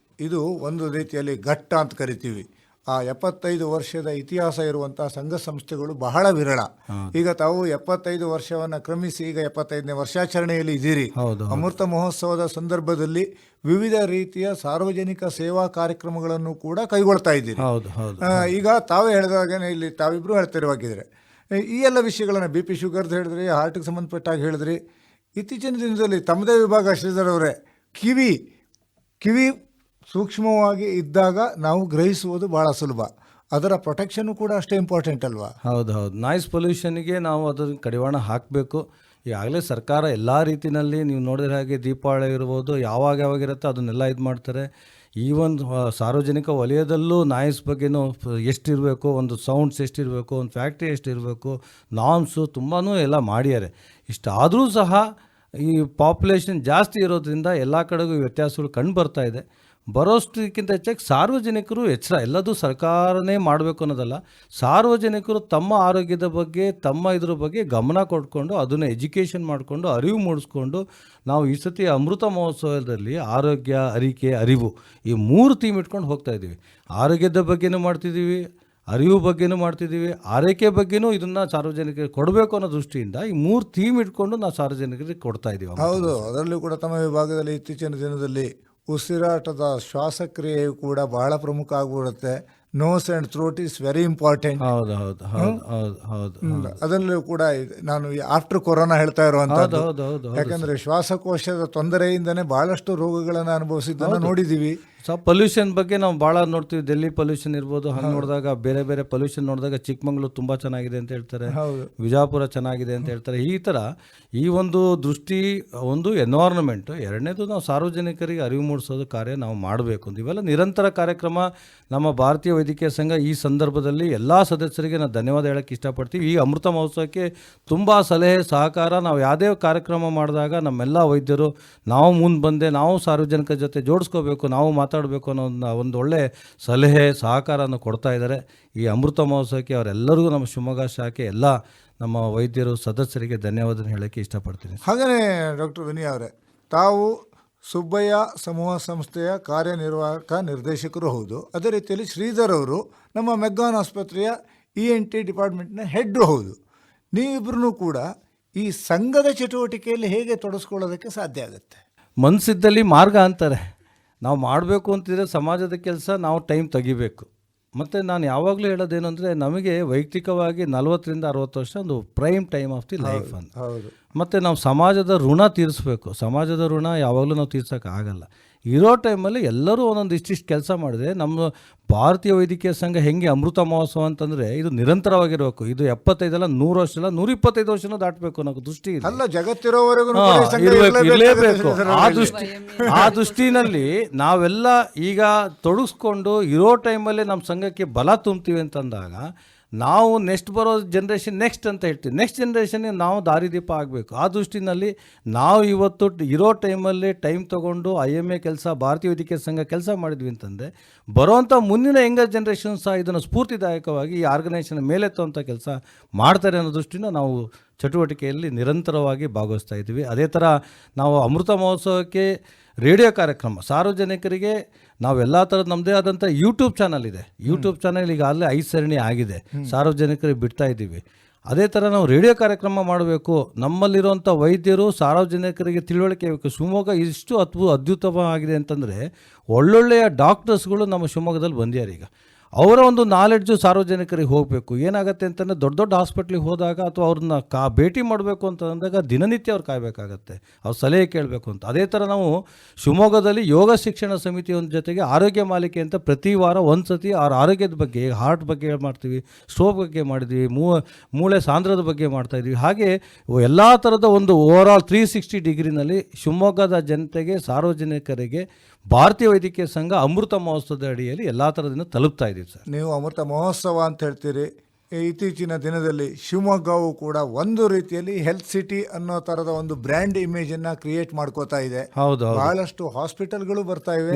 ಇದು ಒಂದು ರೀತಿಯಲ್ಲಿ ಘಟ್ಟ ಅಂತ ಕರಿತೀವಿ. ಆ 75 ವರ್ಷದ ಇತಿಹಾಸ ಇರುವಂತಹ ಸಂಘ ಸಂಸ್ಥೆಗಳು ಬಹಳ ವಿರಳ. ಈಗ ತಾವು 75 ವರ್ಷವನ್ನು ಕ್ರಮಿಸಿ ಈಗ 75ನೇ ವರ್ಷಾಚರಣೆಯಲ್ಲಿ ಇದ್ದೀರಿ. ಅಮೃತ ಮಹೋತ್ಸವದ ಸಂದರ್ಭದಲ್ಲಿ ವಿವಿಧ ರೀತಿಯ ಸಾರ್ವಜನಿಕ ಸೇವಾ ಕಾರ್ಯಕ್ರಮಗಳನ್ನು ಕೂಡ ಕೈಗೊಳ್ತಾ ಇದ್ದೀರಿ. ಈಗ ತಾವೇ ಹೇಳಿದಾಗೇನೆ ಇಲ್ಲಿ ತಾವಿಬ್ರು ಹೇಳ್ತಿರುವಾಗಿದ್ರೆ ಈ ಎಲ್ಲ ವಿಷಯಗಳನ್ನು BP ಶುಗರ್ದು ಹೇಳಿದ್ರಿ, ಹಾರ್ಟ್ಗೆ ಸಂಬಂಧಪಟ್ಟಾಗ ಹೇಳಿದ್ರಿ. ಇತ್ತೀಚಿನ ದಿನದಲ್ಲಿ ತಮ್ಮದೇ ವಿಭಾಗ ಶ್ರೀಧರ್ ಅವರೇ, ಕಿವಿ ಸೂಕ್ಷ್ಮವಾಗಿ ಇದ್ದಾಗ ನಾವು ಗ್ರಹಿಸುವುದು ಭಾಳ ಸುಲಭ, ಅದರ ಪ್ರೊಟೆಕ್ಷನ್ನು ಕೂಡ ಅಷ್ಟೇ ಇಂಪಾರ್ಟೆಂಟ್ ಅಲ್ವಾ? ಹೌದು. ನಾಯ್ಸ್ ಪೊಲ್ಯೂಷನ್ಗೆ ನಾವು ಅದನ್ನು ಕಡಿವಾಣ ಹಾಕಬೇಕು. ಈಗಾಗಲೇ ಸರ್ಕಾರ ಎಲ್ಲ ರೀತಿಯಲ್ಲಿ ನೀವು ನೋಡಿದ ಹಾಗೆ ದೀಪಾವಳಿ ಇರ್ಬೋದು, ಯಾವಾಗಿರುತ್ತೋ ಅದನ್ನೆಲ್ಲ ಇದು ಮಾಡ್ತಾರೆ. ಈ ಒಂದು ಸಾರ್ವಜನಿಕ ವಲಯದಲ್ಲೂ ನಾಯ್ಸ್ ಬಗ್ಗೆನೂ ಎಷ್ಟಿರಬೇಕು, ಒಂದು ಸೌಂಡ್ಸ್ ಎಷ್ಟಿರಬೇಕು, ಒಂದು ಫ್ಯಾಕ್ಟ್ರಿ ಎಷ್ಟಿರಬೇಕು, ನಾರ್ಮ್ಸು ತುಂಬಾ ಎಲ್ಲ ಮಾಡ್ಯಾರೆ. ಇಷ್ಟಾದರೂ ಸಹ ಈ ಪಾಪ್ಯುಲೇಷನ್ ಜಾಸ್ತಿ ಇರೋದ್ರಿಂದ ಎಲ್ಲ ಕಡೆಗೂ ವ್ಯತ್ಯಾಸಗಳು ಕಂಡು ಬರ್ತಾ ಇದೆ. ಬರೋಷ್ಟಕ್ಕಿಂತ ಹೆಚ್ಚಾಗಿ ಸಾರ್ವಜನಿಕರು ಎಚ್ಚರ, ಎಲ್ಲದೂ ಸರ್ಕಾರನೇ ಮಾಡಬೇಕು ಅನ್ನೋದಲ್ಲ, ಸಾರ್ವಜನಿಕರು ತಮ್ಮ ಆರೋಗ್ಯದ ಬಗ್ಗೆ ತಮ್ಮ ಇದ್ರ ಬಗ್ಗೆ ಗಮನ ಕೊಟ್ಕೊಂಡು ಅದನ್ನು ಎಜುಕೇಷನ್ ಮಾಡಿಕೊಂಡು ಅರಿವು ಮೂಡಿಸ್ಕೊಂಡು ನಾವು ಈ ಸತಿ ಅಮೃತ ಮಹೋತ್ಸವದಲ್ಲಿ ಆರೋಗ್ಯ, ಅರಿಕೆ, ಅರಿವು ಈ 3 ಥೀಮ್ ಇಟ್ಕೊಂಡು ಹೋಗ್ತಾ ಇದ್ದೀವಿ. ಆರೋಗ್ಯದ ಬಗ್ಗೆನೂ ಮಾಡ್ತಿದ್ದೀವಿ, ಅರಿವು ಬಗ್ಗೆನೂ ಮಾಡ್ತಿದ್ದೀವಿ, ಆರೈಕೆ ಬಗ್ಗೆನೂ ಇದನ್ನು ಸಾರ್ವಜನಿಕರಿಗೆ ಕೊಡಬೇಕು ಅನ್ನೋ ದೃಷ್ಟಿಯಿಂದ ಈ 3 ಥೀಮ್ ಇಟ್ಕೊಂಡು ನಾವು ಸಾರ್ವಜನಿಕರಿಗೆ ಕೊಡ್ತಾ ಇದ್ದೀವಿ. ಹೌದು, ಅದರಲ್ಲೂ ಕೂಡ ತಮ್ಮ ವಿಭಾಗದಲ್ಲಿ ಇತ್ತೀಚಿನ ದಿನದಲ್ಲಿ ಉಸಿರಾಟದ ಶ್ವಾಸಕ್ರಿಯೆಯು ಕೂಡ ಬಹಳ ಪ್ರಮುಖ ಆಗಿಬಿಡುತ್ತೆ. Nose and throat is very important. ಹೌದು ಹೌದು ಹೌದು ಹೌದು ಹೌದು ಅದರಲ್ಲೂ ಕೂಡ ನಾನು ಆಫ್ಟರ್ ಕೊರೋನಾ ಹೇಳ್ತಾ ಇರುವಂಥದ್ದು. ಹೌದು ಹೌದು ಯಾಕಂದ್ರೆ ಶ್ವಾಸಕೋಶದ ತೊಂದರೆಯಿಂದನೇ ಬಹಳಷ್ಟು ರೋಗಗಳನ್ನು ಅನುಭವಿಸಿದ್ದನ್ನು ನೋಡಿದ್ದೀವಿ. ಸೊ ಪೊಲ್ಯೂಷನ್ ಬಗ್ಗೆ ನಾವು ಭಾಳ ನೋಡ್ತೀವಿ. ಡೆಲ್ಲಿ ಪೊಲ್ಯೂಷನ್ ಇರ್ಬೋದು, ಹಂಗೆ ನೋಡಿದಾಗ ಬೇರೆ ಬೇರೆ ಪೊಲ್ಯೂಷನ್ ನೋಡಿದಾಗ ಚಿಕ್ಕಮಂಗ್ಳೂರು ತುಂಬ ಚೆನ್ನಾಗಿದೆ ಅಂತ ಹೇಳ್ತಾರೆ, ವಿಜಯಪುರ ಚೆನ್ನಾಗಿದೆ ಅಂತ ಹೇಳ್ತಾರೆ. ಈ ಥರ ಈ ಒಂದು ದೃಷ್ಟಿ, ಒಂದು ಎನ್ವೈರನ್ಮೆಂಟು, ಎರಡನೇದು ನಾವು ಸಾರ್ವಜನಿಕರಿಗೆ ಅರಿವು ಮೂಡಿಸೋದು ಕಾರ್ಯ ನಾವು ಮಾಡಬೇಕು ಅಂತ ಇವೆಲ್ಲ ನಿರಂತರ ಕಾರ್ಯಕ್ರಮ. ನಮ್ಮ ಭಾರತೀಯ ವೈದ್ಯಕೀಯ ಸಂಘ ಈ ಸಂದರ್ಭದಲ್ಲಿ ಎಲ್ಲ ಸದಸ್ಯರಿಗೆ ನಾವು ಧನ್ಯವಾದ ಹೇಳೋಕ್ಕೆ ಇಷ್ಟಪಡ್ತೀವಿ. ಈ ಅಮೃತ ಮಹೋತ್ಸವಕ್ಕೆ ತುಂಬ ಸಲಹೆ ಸಹಕಾರ, ನಾವು ಯಾವುದೇ ಕಾರ್ಯಕ್ರಮ ಮಾಡಿದಾಗ ನಮ್ಮೆಲ್ಲ ವೈದ್ಯರು ನಾವು ಮುಂದೆ ಬಂದೆ ನಾವು ಸಾರ್ವಜನಿಕರ ಜೊತೆ ಜೋಡಿಸ್ಕೋಬೇಕು, ನಾವು ಮಾತಾಡಬೇಕು ಅನ್ನೋ ಒಂದು ಒಳ್ಳೆ ಸಲಹೆ ಸಹಕಾರನ ಕೊಡ್ತಾ ಇದ್ದಾರೆ. ಈ ಅಮೃತ ಮಹೋತ್ಸವಕ್ಕೆ ಅವರೆಲ್ಲರಿಗೂ ನಮ್ಮ ಶಿವಮೊಗ್ಗ ಶಾಖೆ ಎಲ್ಲ ನಮ್ಮ ವೈದ್ಯರು ಸದಸ್ಯರಿಗೆ ಧನ್ಯವಾದ ಹೇಳೋಕ್ಕೆ ಇಷ್ಟಪಡ್ತೀನಿ. ಹಾಗೆಯೇ ಡಾಕ್ಟರ್ ವಿನಯ್ ಅವರೇ, ತಾವು ಸುಬ್ಬಯ್ಯ ಸಮೂಹ ಸಂಸ್ಥೆಯ ಕಾರ್ಯನಿರ್ವಾಹಕ ನಿರ್ದೇಶಕರು ಹೌದು. ಅದೇ ರೀತಿಯಲ್ಲಿ ಶ್ರೀಧರ್ ಅವರು ನಮ್ಮ ಮೆಗ್ಗಾನ್ ಆಸ್ಪತ್ರೆಯ ENT ಡಿಪಾರ್ಟ್ಮೆಂಟ್ನ ಹೆಡ್ಡು ಹೌದು. ನೀವಿಬ್ಬರೂ ಕೂಡ ಈ ಸಂಘದ ಚಟುವಟಿಕೆಯಲ್ಲಿ ಹೇಗೆ ತೊಡಗಿಸ್ಕೊಳ್ಳೋದಕ್ಕೆ ಸಾಧ್ಯ ಆಗುತ್ತೆ? ಮನಸ್ಸಿದ್ದಲ್ಲಿ ಮಾರ್ಗ ಅಂತಾರೆ. ನಾವು ಮಾಡಬೇಕು ಅಂತಿದ್ರೆ ಸಮಾಜದ ಕೆಲಸ ನಾವು ಟೈಮ್ ತೆಗಿಬೇಕು. ಮತ್ತು ನಾನು ಯಾವಾಗಲೂ ಹೇಳೋದೇನು ಅಂದರೆ, ನಮಗೆ ವೈಯಕ್ತಿಕವಾಗಿ 40ರಿಂದ 60 ವರ್ಷ ಒಂದು prime time of the life ಅಂತ. ಮತ್ತು ನಾವು ಸಮಾಜದ ಋಣ ತೀರಿಸ್ಬೇಕು. ಸಮಾಜದ ಋಣ ಯಾವಾಗಲೂ ನಾವು ತೀರ್ಸೋಕ್ಕಾಗಲ್ಲ. ಇರೋ ಟೈಮಲ್ಲಿ ಎಲ್ಲರೂ ಒಂದೊಂದು ಇಷ್ಟಿಷ್ಟು ಕೆಲಸ ಮಾಡಿದ್ರೆ ನಮ್ಮ ಭಾರತೀಯ ವೈದ್ಯಕೀಯ ಸಂಘ ಹೆಂಗೆ ಅಮೃತ ಮಹೋತ್ಸವ ಅಂತಂದರೆ ಇದು ನಿರಂತರವಾಗಿರಬೇಕು. ಇದು 75 ಅಲ್ಲ, 100 ವರ್ಷ ಅಲ್ಲ, 125 ವರ್ಷನೂ ದಾಟಬೇಕು ಅನ್ನೋ ದೃಷ್ಟಿ ಇದೆ. ಅಲ್ಲ, ಜಗತ್ತಿರೋವರೆಗೂ ಇರಲೇಬೇಕು. ಆ ದೃಷ್ಟಿನಲ್ಲಿ ನಾವೆಲ್ಲ ಈಗ ತೊಡಗಿಸ್ಕೊಂಡು ಇರೋ ಟೈಮಲ್ಲಿ ನಮ್ಮ ಸಂಘಕ್ಕೆ ಬಲ ತುಂಬ್ತೀವಿ ಅಂತಂದಾಗ ನಾವು ನೆಕ್ಸ್ಟ್ ಬರೋ ಜನ್ರೇಷನ್ ನೆಕ್ಸ್ಟ್ ಅಂತ ಹೇಳ್ತೀವಿ. ನೆಕ್ಸ್ಟ್ ಜನ್ರೇಷನ್ಗೆ ನಾವು ದಾರಿದೀಪ ಆಗಬೇಕು. ಆ ದೃಷ್ಟಿನಲ್ಲಿ ನಾವು ಇವತ್ತು ಇರೋ ಟೈಮಲ್ಲಿ ಟೈಮ್ ತೊಗೊಂಡು IMA ಕೆಲಸ, ಭಾರತೀಯ ವೈದ್ಯಕೀಯ ಸಂಘ ಕೆಲಸ ಮಾಡಿದ್ವಿ ಅಂತಂದರೆ ಬರೋವಂಥ ಮುಂದಿನ ಯಂಗರ್ ಜನ್ರೇಷನ್ ಸಹ ಇದನ್ನು ಸ್ಫೂರ್ತಿದಾಯಕವಾಗಿ ಈ ಆರ್ಗನೈಸೇಷನ್ ಮೇಲೆತ್ತುವಂಥ ಕೆಲಸ ಮಾಡ್ತಾರೆ ಅನ್ನೋ ದೃಷ್ಟಿನ ನಾವು ಚಟುವಟಿಕೆಯಲ್ಲಿ ನಿರಂತರವಾಗಿ ಭಾಗವಹಿಸ್ತಾ ಇದ್ದೀವಿ. ಅದೇ ಥರ ನಾವು ಅಮೃತ ಮಹೋತ್ಸವಕ್ಕೆ ರೇಡಿಯೋ ಕಾರ್ಯಕ್ರಮ, ಸಾರ್ವಜನಿಕರಿಗೆ ನಾವೆಲ್ಲ ಥರದ ನಮ್ಮದೇ ಆದಂಥ ಯೂಟ್ಯೂಬ್ ಚಾನಲ್ ಇದೆ. ಯೂಟ್ಯೂಬ್ ಚಾನಲ್ ಈಗಾಗಲೇ 5 ಸರಣಿ ಆಗಿದೆ, ಸಾರ್ವಜನಿಕರಿಗೆ ಬಿಡ್ತಾ ಇದ್ದೀವಿ. ಅದೇ ಥರ ನಾವು ರೇಡಿಯೋ ಕಾರ್ಯಕ್ರಮ ಮಾಡಬೇಕು. ನಮ್ಮಲ್ಲಿರುವಂಥ ವೈದ್ಯರು ಸಾರ್ವಜನಿಕರಿಗೆ ತಿಳುವಳಿಕೆ ಬೇಕು. ಶಿವಮೊಗ್ಗ ಇಷ್ಟು ಅದ್ಭುತವಾಗಿದೆ ಅಂತಂದರೆ ಒಳ್ಳೊಳ್ಳೆಯ ಡಾಕ್ಟರ್ಸ್ಗಳು ನಮ್ಮ ಶಿವಮೊಗ್ಗದಲ್ಲಿ ಬಂದಿದ್ದಾರೆ. ಈಗ ಅವರ ಒಂದು ನಾಲೆಡ್ಜು ಸಾರ್ವಜನಿಕರಿಗೆ ಹೋಗಬೇಕು. ಏನಾಗುತ್ತೆ ಅಂತಂದರೆ ದೊಡ್ಡ ದೊಡ್ಡ ಹಾಸ್ಪಿಟ್ಲಿಗೆ ಹೋದಾಗ ಅಥವಾ ಅವ್ರನ್ನ ಭೇಟಿ ಮಾಡಬೇಕು ಅಂತ ಅಂದಾಗ ದಿನನಿತ್ಯ ಅವ್ರು ಕಾಯಬೇಕಾಗತ್ತೆ, ಅವ್ರು ಸಲಹೆ ಕೇಳಬೇಕು ಅಂತ. ಅದೇ ಥರ ನಾವು ಶಿವಮೊಗ್ಗದಲ್ಲಿ ಯೋಗ ಶಿಕ್ಷಣ ಸಮಿತಿಯ ಜೊತೆಗೆ ಆರೋಗ್ಯ ಮಾಲಿಕೆ ಅಂತ ಪ್ರತಿ ವಾರ ಒಂದು ಸತಿ ಅವ್ರ ಆರೋಗ್ಯದ ಬಗ್ಗೆ, ಹಾರ್ಟ್ ಬಗ್ಗೆ ಮಾಡ್ತೀವಿ, ಸ್ಟ್ರೋಕ್ ಬಗ್ಗೆ ಮಾಡಿದ್ವಿ, ಮೂಳೆ ಸಾಂದ್ರದ ಬಗ್ಗೆ ಮಾಡ್ತಾಯಿದ್ವಿ. ಹಾಗೆ ಎಲ್ಲ ಥರದ ಒಂದು ಓವರಾಲ್ 360 ಡಿಗ್ರಿನಲ್ಲಿ ಶಿವಮೊಗ್ಗದ ಜನತೆಗೆ, ಸಾರ್ವಜನಿಕರಿಗೆ ಭಾರತೀಯ ವೈದ್ಯಕೀಯ ಸಂಘ ಅಮೃತ ಮಹೋತ್ಸವದ ಅಡಿಯಲ್ಲಿ ಎಲ್ಲ ಥರದಿಂದ ತಲುಪ್ತಾ ಇದ್ದೀವಿ ಸರ್. ನೀವು ಅಮೃತ ಮಹೋತ್ಸವ ಅಂತ ಹೇಳ್ತೀರಿ. ಇತ್ತೀಚಿನ ದಿನದಲ್ಲಿ ಶಿವಮೊಗ್ಗವು ಕೂಡ ಒಂದು ರೀತಿಯಲ್ಲಿ ಹೆಲ್ತ್ ಸಿಟಿ ಅನ್ನೋ ಥರದ ಒಂದು ಬ್ರ್ಯಾಂಡ್ ಇಮೇಜನ್ನು ಕ್ರಿಯೇಟ್ ಮಾಡ್ಕೋತಾ ಇದೆ. ಹೌದು, ಬಹಳಷ್ಟು ಹಾಸ್ಪಿಟಲ್ಗಳು ಬರ್ತಾ ಇವೆ,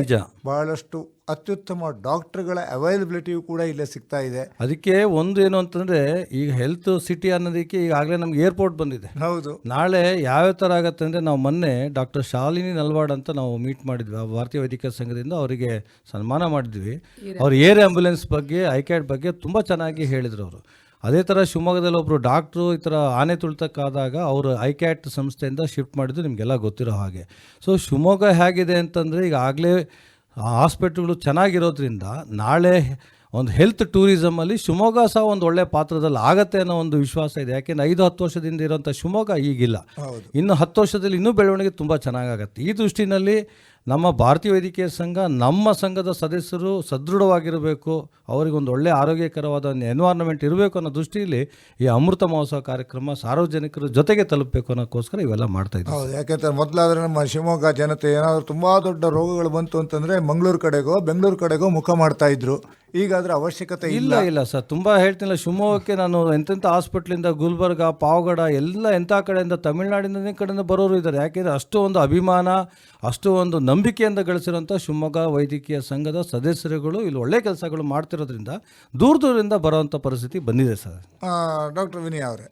ಬಹಳಷ್ಟು ಅತ್ಯುತ್ತಮ ಡಾಕ್ಟರ್ಗಳ ಅವೈಲಬಿಲಿಟಿಯು ಕೂಡ ಇಲ್ಲೇ ಸಿಗ್ತಾ ಇದೆ. ಅದಕ್ಕೆ ಒಂದು ಏನು ಅಂತಂದರೆ, ಈಗ ಹೆಲ್ತ್ ಸಿಟಿ ಅನ್ನೋದಕ್ಕೆ ಈಗಾಗಲೇ ನಮ್ಗೆ ಏರ್ಪೋರ್ಟ್ ಬಂದಿದೆ. ಹೌದು, ನಾಳೆ ಯಾವ್ಯಾವ ಥರ ಆಗುತ್ತೆ ಅಂದರೆ, ನಾವು ಮೊನ್ನೆ ಡಾಕ್ಟರ್ ಶಾಲಿನಿ ನಲ್ವಾಡ್ ಅಂತ ನಾವು ಮೀಟ್ ಮಾಡಿದ್ವಿ ಭಾರತೀಯ ವೈದ್ಯಕೀಯ ಸಂಘದಿಂದ, ಅವರಿಗೆ ಸನ್ಮಾನ ಮಾಡಿದ್ವಿ. ಅವ್ರು ಏರ್ ಆ್ಯಂಬುಲೆನ್ಸ್ ಬಗ್ಗೆ, ಐಕ್ಯಾಟ್ ಬಗ್ಗೆ ತುಂಬ ಚೆನ್ನಾಗಿ ಹೇಳಿದರು ಅವರು. ಅದೇ ಥರ ಶಿವಮೊಗ್ಗದಲ್ಲಿ ಒಬ್ಬರು ಡಾಕ್ಟ್ರು ಈ ಥರ ಆನೆ ತುಳಿತಕ್ಕಾದಾಗ ಅವರು ಐಕ್ಯಾಟ್ ಸಂಸ್ಥೆಯಿಂದ ಶಿಫ್ಟ್ ಮಾಡಿದ್ದು ನಿಮಗೆಲ್ಲ ಗೊತ್ತಿರೋ ಹಾಗೆ. ಸೊ ಶಿವಮೊಗ್ಗ ಹೇಗಿದೆ ಅಂತಂದರೆ, ಈಗಾಗಲೇ ಹಾಸ್ಪಿಟ್ಲ್ಗಳು ಚೆನ್ನಾಗಿರೋದ್ರಿಂದ ನಾಳೆ ಒಂದು ಹೆಲ್ತ್ ಟೂರಿಸಮಲ್ಲಿ ಶಿವಮೊಗ್ಗ ಸಹ ಒಂದು ಒಳ್ಳೆಯ ಪಾತ್ರದಲ್ಲಿ ಆಗತ್ತೆ ಅನ್ನೋ ಒಂದು ವಿಶ್ವಾಸ ಇದೆ. ಯಾಕೆಂದರೆ 5-10 ವರ್ಷದಿಂದ ಇರೋಂಥ ಶಿವಮೊಗ್ಗ ಈಗಿಲ್ಲ. ಇನ್ನು 10 ವರ್ಷದಲ್ಲಿ ಇನ್ನೂ ಬೆಳವಣಿಗೆ ತುಂಬ ಚೆನ್ನಾಗಾಗತ್ತೆ. ಈ ದೃಷ್ಟಿನಲ್ಲಿ ನಮ್ಮ ಭಾರತೀಯ ವೈದ್ಯಕೀಯ ಸಂಘ, ನಮ್ಮ ಸಂಘದ ಸದಸ್ಯರು ಸದೃಢವಾಗಿರಬೇಕು, ಅವರಿಗೊಂದು ಒಳ್ಳೆಯ ಆರೋಗ್ಯಕರವಾದ ಒಂದು ಎನ್ವೈರ್ನ್ಮೆಂಟ್ ಇರಬೇಕು ಅನ್ನೋ ದೃಷ್ಟಿಯಲ್ಲಿ ಈ ಅಮೃತ ಮಹೋತ್ಸವ ಕಾರ್ಯಕ್ರಮ ಸಾರ್ವಜನಿಕರ ಜೊತೆಗೆ ತಲುಪಬೇಕು ಅನ್ನೋಕ್ಕೋಸ್ಕರ ಇವೆಲ್ಲ ಮಾಡ್ತಾ ಇದ್ದೀವಿ. ಹೌದು, ಯಾಕೆಂದರೆ ಮೊದಲಾದರೆ ನಮ್ಮ ಶಿವಮೊಗ್ಗ ಜನತೆ ಏನಾದರೂ ತುಂಬ ದೊಡ್ಡ ರೋಗಗಳು ಬಂತು ಅಂತಂದರೆ ಮಂಗಳೂರು ಕಡೆಗೋ ಬೆಂಗಳೂರು ಕಡೆಗೋ ಮುಖ ಮಾಡ್ತಾ ಇದ್ರು. ಈಗ ಅದರ ಅವಶ್ಯಕತೆ ಇಲ್ಲ ಸರ್. ತುಂಬ ಹೇಳ್ತಿಲ್ಲ, ಶಿವಮೊಗ್ಗಕ್ಕೆ ನಾನು ಎಂತೆಂಥ ಹಾಸ್ಪಿಟ್ಲಿಂದ ಗುಲ್ಬರ್ಗ, ಪಾವಗಡ ಎಲ್ಲ ಎಂಥ ಕಡೆಯಿಂದ, ತಮಿಳ್ನಾಡಿನ ಕಡೆಯಿಂದ ಬರೋರು ಇದ್ದಾರೆ. ಯಾಕೆಂದರೆ ಅಷ್ಟು ಒಂದು ಅಭಿಮಾನ, ಅಷ್ಟು ಒಂದು ನಂಬಿಕೆಯಿಂದ ಗಳಿಸಿರೋಂಥ ಶಿವಮೊಗ್ಗ ವೈದ್ಯಕೀಯ ಸಂಘದ ಸದಸ್ಯರುಗಳು ಇಲ್ಲಿ ಒಳ್ಳೆ ಕೆಲಸಗಳು ಮಾಡ್ತಿರೋದ್ರಿಂದ ದೂರದಿಂದ ಬರೋವಂಥ ಪರಿಸ್ಥಿತಿ ಬಂದಿದೆ ಸರ್. ಡಾಕ್ಟರ್ ವಿನಯ್ ಅವರೇ,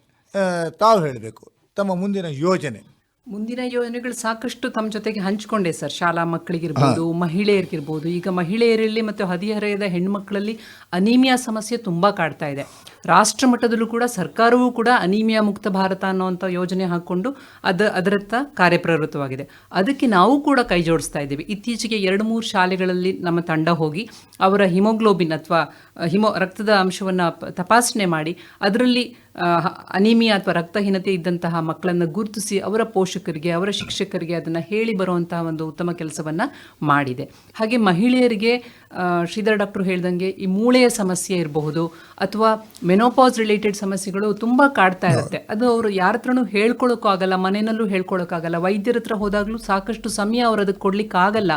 ತಾವು ಹೇಳಬೇಕು ತಮ್ಮ ಮುಂದಿನ ಯೋಜನೆ. ಮುಂದಿನ ಯೋಜನೆಗಳು ಸಾಕಷ್ಟು ತಮ್ಮ ಜೊತೆಗೆ ಹಂಚಿಕೊಂಡೆ ಸರ್. ಶಾಲಾ ಮಕ್ಕಳಿಗಿರ್ಬೋದು, ಮಹಿಳೆಯರಿಗಿರ್ಬೋದು. ಈಗ ಮಹಿಳೆಯರಲ್ಲಿ ಮತ್ತು ಹದಿಹರೆಯದ ಹೆಣ್ಮಕ್ಳಲ್ಲಿ ಅನೀಮಿಯಾ ಸಮಸ್ಯೆ ತುಂಬ ಕಾಡ್ತಾ ಇದೆ. ರಾಷ್ಟ್ರ ಮಟ್ಟದಲ್ಲೂ ಕೂಡ ಸರ್ಕಾರವೂ ಕೂಡ ಅನೀಮಿಯಾ ಮುಕ್ತ ಭಾರತ ಅನ್ನೋವಂಥ ಯೋಜನೆ ಹಾಕ್ಕೊಂಡು ಅದರತ್ತ ಕಾರ್ಯಪ್ರವೃತ್ತವಾಗಿದೆ. ಅದಕ್ಕೆ ನಾವು ಕೂಡ ಕೈ ಜೋಡಿಸ್ತಾ ಇದ್ದೀವಿ. ಇತ್ತೀಚೆಗೆ 2-3 ಶಾಲೆಗಳಲ್ಲಿ ನಮ್ಮ ತಂಡ ಹೋಗಿ ಅವರ ಹಿಮೋಗ್ಲೋಬಿನ್ ಅಥವಾ ರಕ್ತದ ಅಂಶವನ್ನು ತಪಾಸಣೆ ಮಾಡಿ ಅದರಲ್ಲಿ ಅನೀಮಿಯಾ ಅಥವಾ ರಕ್ತಹೀನತೆ ಇದ್ದಂತಹ ಮಕ್ಕಳನ್ನು ಗುರುತಿಸಿ ಅವರ ಪೋಷಕರಿಗೆ, ಅವರ ಶಿಕ್ಷಕರಿಗೆ ಅದನ್ನು ಹೇಳಿ ಬರುವಂತಹ ಒಂದು ಉತ್ತಮ ಕೆಲಸವನ್ನು ಮಾಡಿದೆ. ಹಾಗೆ ಮಹಿಳೆಯರಿಗೆ ಶ್ರೀಧರ್ ಡಾಕ್ಟರ್ ಹೇಳ್ದಂಗೆ ಈ ಮೂಳೆಯ ಸಮಸ್ಯೆ ಇರಬಹುದು ಅಥವಾ ಮೆನೋಪಾಸ್ ರಿಲೇಟೆಡ್ ಸಮಸ್ಯೆಗಳು ತುಂಬ ಕಾಡ್ತಾ ಇರುತ್ತೆ. ಅದು ಅವರು ಯಾರ ಹತ್ರನೂ ಹೇಳ್ಕೊಳ್ಳೋಕ್ಕಾಗಲ್ಲ, ಮನೆಯಲ್ಲೂ ಹೇಳ್ಕೊಳ್ಳೋಕ್ಕಾಗಲ್ಲ, ವೈದ್ಯರ ಹತ್ರ ಹೋದಾಗಲೂ ಸಾಕಷ್ಟು ಸಮಯ ಅವರು ಅದಕ್ಕೆ ಕೊಡಲಿಕ್ಕಾಗಲ್ಲ.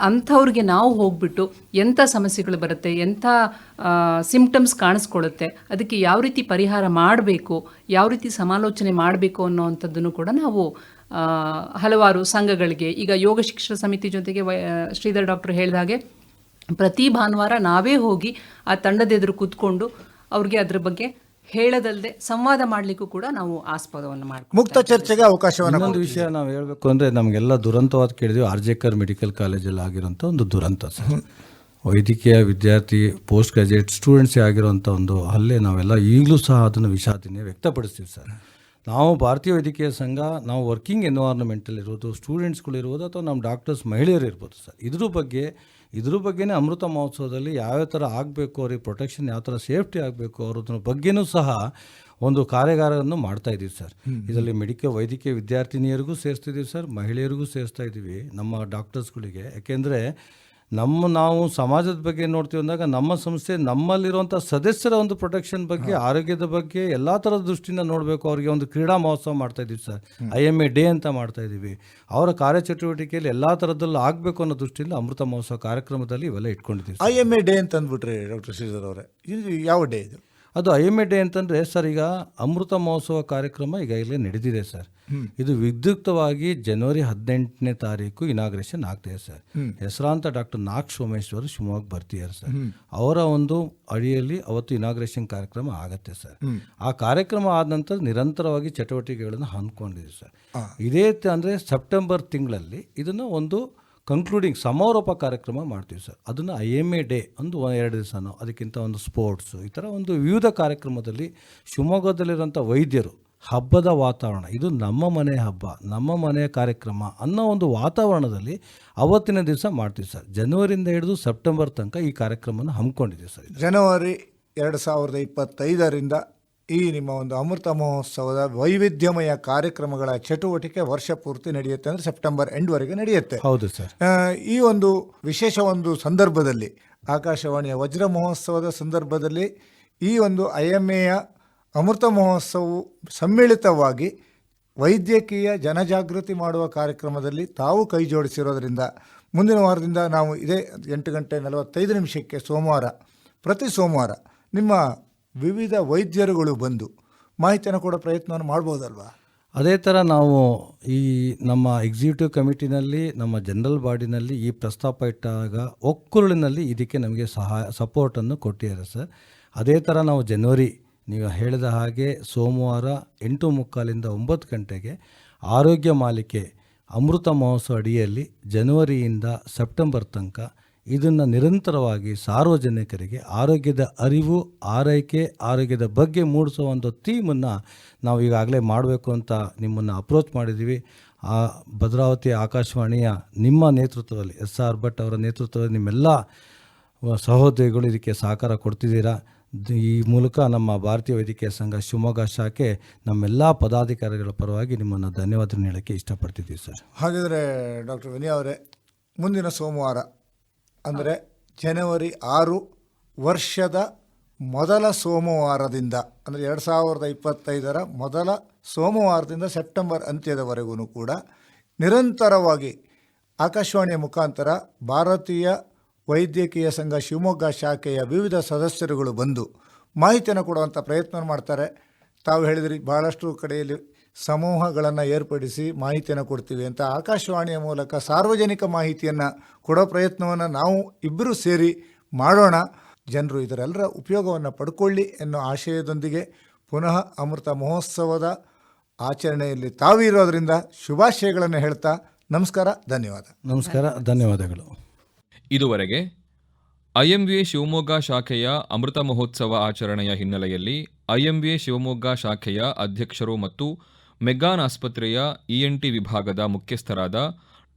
ಅಂಥವ್ರಿಗೆ ನಾವು ಹೋಗ್ಬಿಟ್ಟು ಎಂಥ ಸಮಸ್ಯೆಗಳು ಬರುತ್ತೆ, ಎಂಥ ಸಿಂಪ್ಟಮ್ಸ್ ಕಾಣಿಸ್ಕೊಳ್ಳುತ್ತೆ, ಅದಕ್ಕೆ ಯಾವ ರೀತಿ ಪರಿಹಾರ ಮಾಡಬೇಕು, ಯಾವ ರೀತಿ ಸಮಾಲೋಚನೆ ಮಾಡಬೇಕು ಅನ್ನೋವಂಥದ್ದನ್ನು ಕೂಡ ನಾವು ಹಲವಾರು ಸಂಘಗಳಿಗೆ, ಈಗ ಯೋಗ ಶಿಕ್ಷಣ ಸಮಿತಿ ಜೊತೆಗೆ ಶ್ರೀಧರ್ ಡಾಕ್ಟರ್ ಹೇಳಿದ ಹಾಗೆ ಪ್ರತಿ ಭಾನುವಾರ ನಾವೇ ಹೋಗಿ ಆ ತಂಡದ ಎದುರು ಕೂತ್ಕೊಂಡು ಅವ್ರಿಗೆ ಅದ್ರ ಬಗ್ಗೆ ಹೇಳದಲ್ಲದೆ ಸಂವಾದ ಮಾಡಲಿಕ್ಕೂ ಕೂಡ ನಾವು ಆಸ್ಪದವನ್ನು ಮಾಡ್ತೀವಿ. ಮುಕ್ತ ಚರ್ಚೆಗೆ ಅವಕಾಶವನ್ನು. ಇನ್ನೊಂದು ವಿಷಯ ನಾವು ಹೇಳಬೇಕು ಅಂದರೆ, ನಮಗೆಲ್ಲ ದುರಂತವಾದ ಕೇಳಿದ್ವಿ RJKR ಮೆಡಿಕಲ್ ಕಾಲೇಜಲ್ಲಿ ಆಗಿರೋಂಥ ಒಂದು ದುರಂತ ಸರ್. ವೈದ್ಯಕೀಯ ವಿದ್ಯಾರ್ಥಿ ಪೋಸ್ಟ್ ಗ್ರಾಜುಯೇಟ್ ಸ್ಟೂಡೆಂಟ್ಸೇ ಆಗಿರೋಂಥ ಒಂದು ಹಲ್ಲೆ ನಾವೆಲ್ಲ ಈಗಲೂ ಸಹ ಅದನ್ನು ವಿಷಾದನೆ ವ್ಯಕ್ತಪಡಿಸ್ತೀವಿ ಸರ್. ನಾವು ಭಾರತೀಯ ವೈದ್ಯಕೀಯ ಸಂಘ, ನಾವು ವರ್ಕಿಂಗ್ ಎನ್ವೈರ್ನ್ಮೆಂಟಲ್ಲಿರ್ಬೋದು, ಸ್ಟೂಡೆಂಟ್ಸ್ಗಳಿರ್ಬೋದು ಅಥವಾ ನಮ್ಮ ಡಾಕ್ಟರ್ಸ್ ಮಹಿಳೆಯರು ಇರ್ಬೋದು ಸರ್, ಇದ್ರ ಬಗ್ಗೆನೇ ಅಮೃತ ಮಹೋತ್ಸವದಲ್ಲಿ ಯಾವ್ಯಾವ ಥರ ಆಗಬೇಕು, ಅವ್ರಿಗೆ ಪ್ರೊಟೆಕ್ಷನ್ ಯಾವ ಥರ ಸೇಫ್ಟಿ ಆಗಬೇಕು ಅವ್ರದ್ರ ಬಗ್ಗೆನೂ ಸಹ ಒಂದು ಕಾರ್ಯಾಗಾರವನ್ನು ಮಾಡ್ತಾ ಇದ್ದೀವಿ ಸರ್. ಇದರಲ್ಲಿ ವೈದ್ಯಕೀಯ ವಿದ್ಯಾರ್ಥಿನಿಯರಿಗೂ ಸೇರಿಸ್ತಿದ್ದೀವಿ ಸರ್, ಮಹಿಳೆಯರಿಗೂ ಸೇರಿಸ್ತಾ ಇದ್ದೀವಿ ನಮ್ಮ ಡಾಕ್ಟರ್ಸ್ಗಳಿಗೆ. ಯಾಕೆಂದರೆ ನಾವು ಸಮಾಜದ ಬಗ್ಗೆ ನೋಡ್ತೀವಿ ಅಂದಾಗ ನಮ್ಮ ಸಂಸ್ಥೆ ನಮ್ಮಲ್ಲಿರುವಂಥ ಸದಸ್ಯರ ಒಂದು ಪ್ರೊಟೆಕ್ಷನ್ ಬಗ್ಗೆ, ಆರೋಗ್ಯದ ಬಗ್ಗೆ ಎಲ್ಲ ಥರದ ದೃಷ್ಟಿಯಿಂದ ನೋಡಬೇಕು. ಅವರಿಗೆ ಒಂದು ಕ್ರೀಡಾ ಮಹೋತ್ಸವ ಮಾಡ್ತಾ ಇದ್ದೀವಿ ಸರ್, IMA ಡೇ ಅಂತ ಮಾಡ್ತಾ ಇದ್ದೀವಿ. ಅವರ ಕಾರ್ಯಚಟುವಟಿಕೆಯಲ್ಲಿ ಎಲ್ಲ ಥರದಲ್ಲೂ ಆಗಬೇಕು ಅನ್ನೋ ದೃಷ್ಟಿಯಿಂದ ಅಮೃತ ಮಹೋತ್ಸವ ಕಾರ್ಯಕ್ರಮದಲ್ಲಿ ಇವೆಲ್ಲ ಇಟ್ಕೊಂಡಿದ್ದೀವಿ. IMA ಡೇ ಅಂತ ಅಂದ್ಬಿಟ್ರಿ ಡಾಕ್ಟರ್ ಶ್ರೀಧರ್ ಅವರೇ, ಇದು ಯಾವ ಡೇ ಇದು? ಅದು IMA ಡೇ ಅಂತಂದರೆ ಸರ್, ಈಗ ಅಮೃತ ಮಹೋತ್ಸವ ಕಾರ್ಯಕ್ರಮ ಈಗ ಇಲ್ಲೇ ನಡೆದಿದೆ ಸರ್. ಇದು ವಿದ್ಯುಕ್ತವಾಗಿ ಜನವರಿ 18ನೇ ತಾರೀಕು ಇನಾಗ್ರೇಷನ್ ಆಗ್ತಿದೆ ಸರ್. ಹೆಸರಾಂತ ಡಾಕ್ಟರ್ ನಾಗ್ ಸೋಮೇಶ್ವರ್ ಶಿವಮೊಗ್ಗ ಬರ್ತಿದ್ದಾರೆ ಸರ್. ಅವರ ಒಂದು ಅಡಿಯಲ್ಲಿ ಅವತ್ತು ಇನಾಗ್ರೇಷನ್ ಕಾರ್ಯಕ್ರಮ ಆಗತ್ತೆ ಸರ್. ಆ ಕಾರ್ಯಕ್ರಮ ಆದ ನಂತರ ನಿರಂತರವಾಗಿ ಚಟುವಟಿಕೆಗಳನ್ನು ಹಮ್ಮಿಕೊಂಡಿದೆ ಸರ್. ಇದೇ ಅಂದರೆ ಸೆಪ್ಟೆಂಬರ್ ತಿಂಗಳಲ್ಲಿ ಇದನ್ನು ಒಂದು ಕನ್ಕ್ಲೂಡಿಂಗ್ ಸಮಾರೋಪ ಕಾರ್ಯಕ್ರಮ ಮಾಡ್ತೀವಿ ಸರ್. ಅದನ್ನು IMA ಡೇ ಒಂದು 2 ದಿವಸನೋ ಅದಕ್ಕಿಂತ ಒಂದು ಸ್ಪೋರ್ಟ್ಸು ಈ ಥರ ಒಂದು ವಿವಿಧ ಕಾರ್ಯಕ್ರಮದಲ್ಲಿ ಶಿವಮೊಗ್ಗದಲ್ಲಿರೋಂಥ ವೈದ್ಯರು ಹಬ್ಬದ ವಾತಾವರಣ, ಇದು ನಮ್ಮ ಮನೆ ಹಬ್ಬ, ನಮ್ಮ ಮನೆಯ ಕಾರ್ಯಕ್ರಮ ಅನ್ನೋ ಒಂದು ವಾತಾವರಣದಲ್ಲಿ ಅವತ್ತಿನ ದಿವಸ ಮಾಡ್ತೀವಿ ಸರ್. ಜನವರಿಯಿಂದ ಹಿಡಿದು ಸೆಪ್ಟೆಂಬರ್ ತನಕ ಈ ಕಾರ್ಯಕ್ರಮವನ್ನು ಹಮ್ಮಿಕೊಂಡಿದ್ದೀವಿ ಸರ್. ಜನವರಿ 2025ರಿಂದ ಈ ನಿಮ್ಮ ಒಂದು ಅಮೃತ ಮಹೋತ್ಸವದ ವೈವಿಧ್ಯಮಯ ಕಾರ್ಯಕ್ರಮಗಳ ಚಟುವಟಿಕೆ ವರ್ಷ ಪೂರ್ತಿ ನಡೆಯುತ್ತೆ, ಅಂದರೆ ಸೆಪ್ಟೆಂಬರ್ ಎಂಡ್ವರೆಗೆ ನಡೆಯುತ್ತೆ. ಹೌದು ಸರ್. ಈ ಒಂದು ವಿಶೇಷ ಒಂದು ಸಂದರ್ಭದಲ್ಲಿ, ಆಕಾಶವಾಣಿಯ ವಜ್ರ ಮಹೋತ್ಸವದ ಸಂದರ್ಭದಲ್ಲಿ ಈ ಒಂದು IMAಯ ಅಮೃತ ಮಹೋತ್ಸವವು ಸಮ್ಮಿಳಿತವಾಗಿ ವೈದ್ಯಕೀಯ ಜನಜಾಗೃತಿ ಮಾಡುವ ಕಾರ್ಯಕ್ರಮದಲ್ಲಿ ತಾವು ಕೈ ಜೋಡಿಸಿರೋದ್ರಿಂದ ಮುಂದಿನ ವಾರದಿಂದ ನಾವು ಇದೇ 8:45 ಸೋಮವಾರ, ಪ್ರತಿ ಸೋಮವಾರ ನಿಮ್ಮ ವಿವಿಧ ವೈದ್ಯರುಗಳು ಬಂದು ಮಾಹಿತಿಯನ್ನು ಕೊಡೋ ಪ್ರಯತ್ನವನ್ನು ಮಾಡ್ಬೋದಲ್ವಾ? ಅದೇ ಥರ ನಾವು ಈ ನಮ್ಮ ಎಕ್ಸಿಕ್ಯೂಟಿವ್ ಕಮಿಟಿನಲ್ಲಿ, ನಮ್ಮ ಜನರಲ್ ಬಾಡಿನಲ್ಲಿ ಈ ಪ್ರಸ್ತಾಪ ಇಟ್ಟಾಗ ಒಕ್ಕುರುಳಿನಲ್ಲಿ ಇದಕ್ಕೆ ನಮಗೆ ಸಪೋರ್ಟನ್ನು ಕೊಟ್ಟಿದ್ದಾರೆ ಸರ್. ಅದೇ ಥರ ನಾವು ಜನವರಿ, ನೀವು ಹೇಳಿದ ಹಾಗೆ ಸೋಮವಾರ 8:45ರಿಂದ 9 ಗಂಟೆಗೆ ಆರೋಗ್ಯ ಮಾಲಿಕೆ ಅಮೃತ ಮಹೋತ್ಸವ ಅಡಿಯಲ್ಲಿ ಜನವರಿಯಿಂದ ಸೆಪ್ಟೆಂಬರ್ ತನಕ ಇದನ್ನು ನಿರಂತರವಾಗಿ ಸಾರ್ವಜನಿಕರಿಗೆ ಆರೋಗ್ಯದ ಅರಿವು, ಆರೈಕೆ, ಆರೋಗ್ಯದ ಬಗ್ಗೆ ಮೂಡಿಸೋ ಒಂದು ಥೀಮನ್ನು ನಾವು ಈಗಾಗಲೇ ಮಾಡಬೇಕು ಅಂತ ನಿಮ್ಮನ್ನು ಅಪ್ರೋಚ್ ಮಾಡಿದ್ದೀವಿ. ಆ ಭದ್ರಾವತಿ ಆಕಾಶವಾಣಿಯ ನಿಮ್ಮ ನೇತೃತ್ವದಲ್ಲಿ, SR ಭಟ್ ಅವರ ನೇತೃತ್ವದಲ್ಲಿ ನಿಮ್ಮೆಲ್ಲ ಸಹೋದರಿಗಳು ಇದಕ್ಕೆ ಸಹಕಾರ ಕೊಡ್ತಿದ್ದೀರಾ. ಈ ಮೂಲಕ ನಮ್ಮ ಭಾರತೀಯ ವೈದ್ಯಕೀಯ ಸಂಘ ಶಿವಮೊಗ್ಗ ಶಾಖೆ ನಮ್ಮೆಲ್ಲ ಪದಾಧಿಕಾರಿಗಳ ಪರವಾಗಿ ನಿಮ್ಮನ್ನು ಧನ್ಯವಾದ ಹೇಳೋಕ್ಕೆ ಇಷ್ಟಪಡ್ತಿದ್ದೀವಿ ಸರ್. ಹಾಗಿದ್ರೆ ಡಾಕ್ಟರ್ ವಿನಯ್ ಅವರೇ, ಮುಂದಿನ ಸೋಮವಾರ ಅಂದರೆ ಜನವರಿ 6 ವರ್ಷದ ಮೊದಲ ಸೋಮವಾರದಿಂದ, ಅಂದರೆ 2025ರ ಮೊದಲ ಸೋಮವಾರದಿಂದ ಸೆಪ್ಟೆಂಬರ್ ಅಂತ್ಯದವರೆಗೂ ಕೂಡ ನಿರಂತರವಾಗಿ ಆಕಾಶವಾಣಿಯ ಮುಖಾಂತರ ಭಾರತೀಯ ವೈದ್ಯಕೀಯ ಸಂಘ ಶಿವಮೊಗ್ಗ ಶಾಖೆಯ ವಿವಿಧ ಸದಸ್ಯರುಗಳು ಬಂದು ಮಾಹಿತಿಯನ್ನು ಕೊಡುವಂಥ ಪ್ರಯತ್ನ ಮಾಡ್ತಾರೆ. ತಾವು ಹೇಳಿದ್ರಿ, ಬಹಳಷ್ಟು ಕಡೆಯಲ್ಲಿ ಸಮೂಹಗಳನ್ನು ಏರ್ಪಡಿಸಿ ಮಾಹಿತಿಯನ್ನು ಕೊಡ್ತೀವಿ ಅಂತ ಆಕಾಶವಾಣಿಯ ಮೂಲಕ ಸಾರ್ವಜನಿಕ ಮಾಹಿತಿಯನ್ನು ಕೊಡೋ ಪ್ರಯತ್ನವನ್ನು ನಾವು ಇಬ್ಬರೂ ಸೇರಿ ಮಾಡೋಣ. ಜನರು ಇದರೆಲ್ಲರ ಉಪಯೋಗವನ್ನು ಪಡ್ಕೊಳ್ಳಿ ಎನ್ನೋ ಆಶಯದೊಂದಿಗೆ ಪುನಃ ಅಮೃತ ಮಹೋತ್ಸವದ ಆಚರಣೆಯಲ್ಲಿ ತಾವಿರೋದ್ರಿಂದ ಶುಭಾಶಯಗಳನ್ನು ಹೇಳ್ತಾ ನಮಸ್ಕಾರ, ಧನ್ಯವಾದ. ನಮಸ್ಕಾರ, ಧನ್ಯವಾದಗಳು. ಇದುವರೆಗೆ ಐಎಂವಿಎ ಶಿವಮೊಗ್ಗ ಶಾಖೆಯ ಅಮೃತ ಮಹೋತ್ಸವ ಆಚರಣೆಯ ಹಿನ್ನೆಲೆಯಲ್ಲಿ ಐಎಂವಿಎ ಶಿವಮೊಗ್ಗ ಶಾಖೆಯ ಅಧ್ಯಕ್ಷರು ಮತ್ತು ಮೆಗ್ಗಾನ್ ಆಸ್ಪತ್ರೆಯ ಇಎನ್ಟಿ ವಿಭಾಗದ ಮುಖ್ಯಸ್ಥರಾದ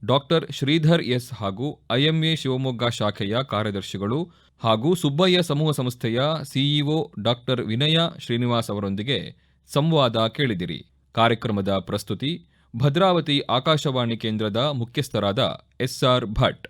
ಡಾಕ್ಟರ್ ಶ್ರೀಧರ್ ಎಸ್ ಹಾಗೂ ಐಎಂಎ ಶಿವಮೊಗ್ಗ ಶಾಖೆಯ ಕಾರ್ಯದರ್ಶಿಗಳು ಹಾಗೂ ಸುಬ್ಬಯ್ಯ ಸಮೂಹ ಸಂಸ್ಥೆಯ ಸಿಇಒ ಡಾಕ್ಟರ್ ವಿನಯ ಶ್ರೀನಿವಾಸ್ ಅವರೊಂದಿಗೆ ಸಂವಾದ ಕೇಳಿದಿರಿ. ಕಾರ್ಯಕ್ರಮದ ಪ್ರಸ್ತುತಿ ಭದ್ರಾವತಿ ಆಕಾಶವಾಣಿ ಕೇಂದ್ರದ ಮುಖ್ಯಸ್ಥರಾದ ಎಸ್ಆರ್ ಭಟ್.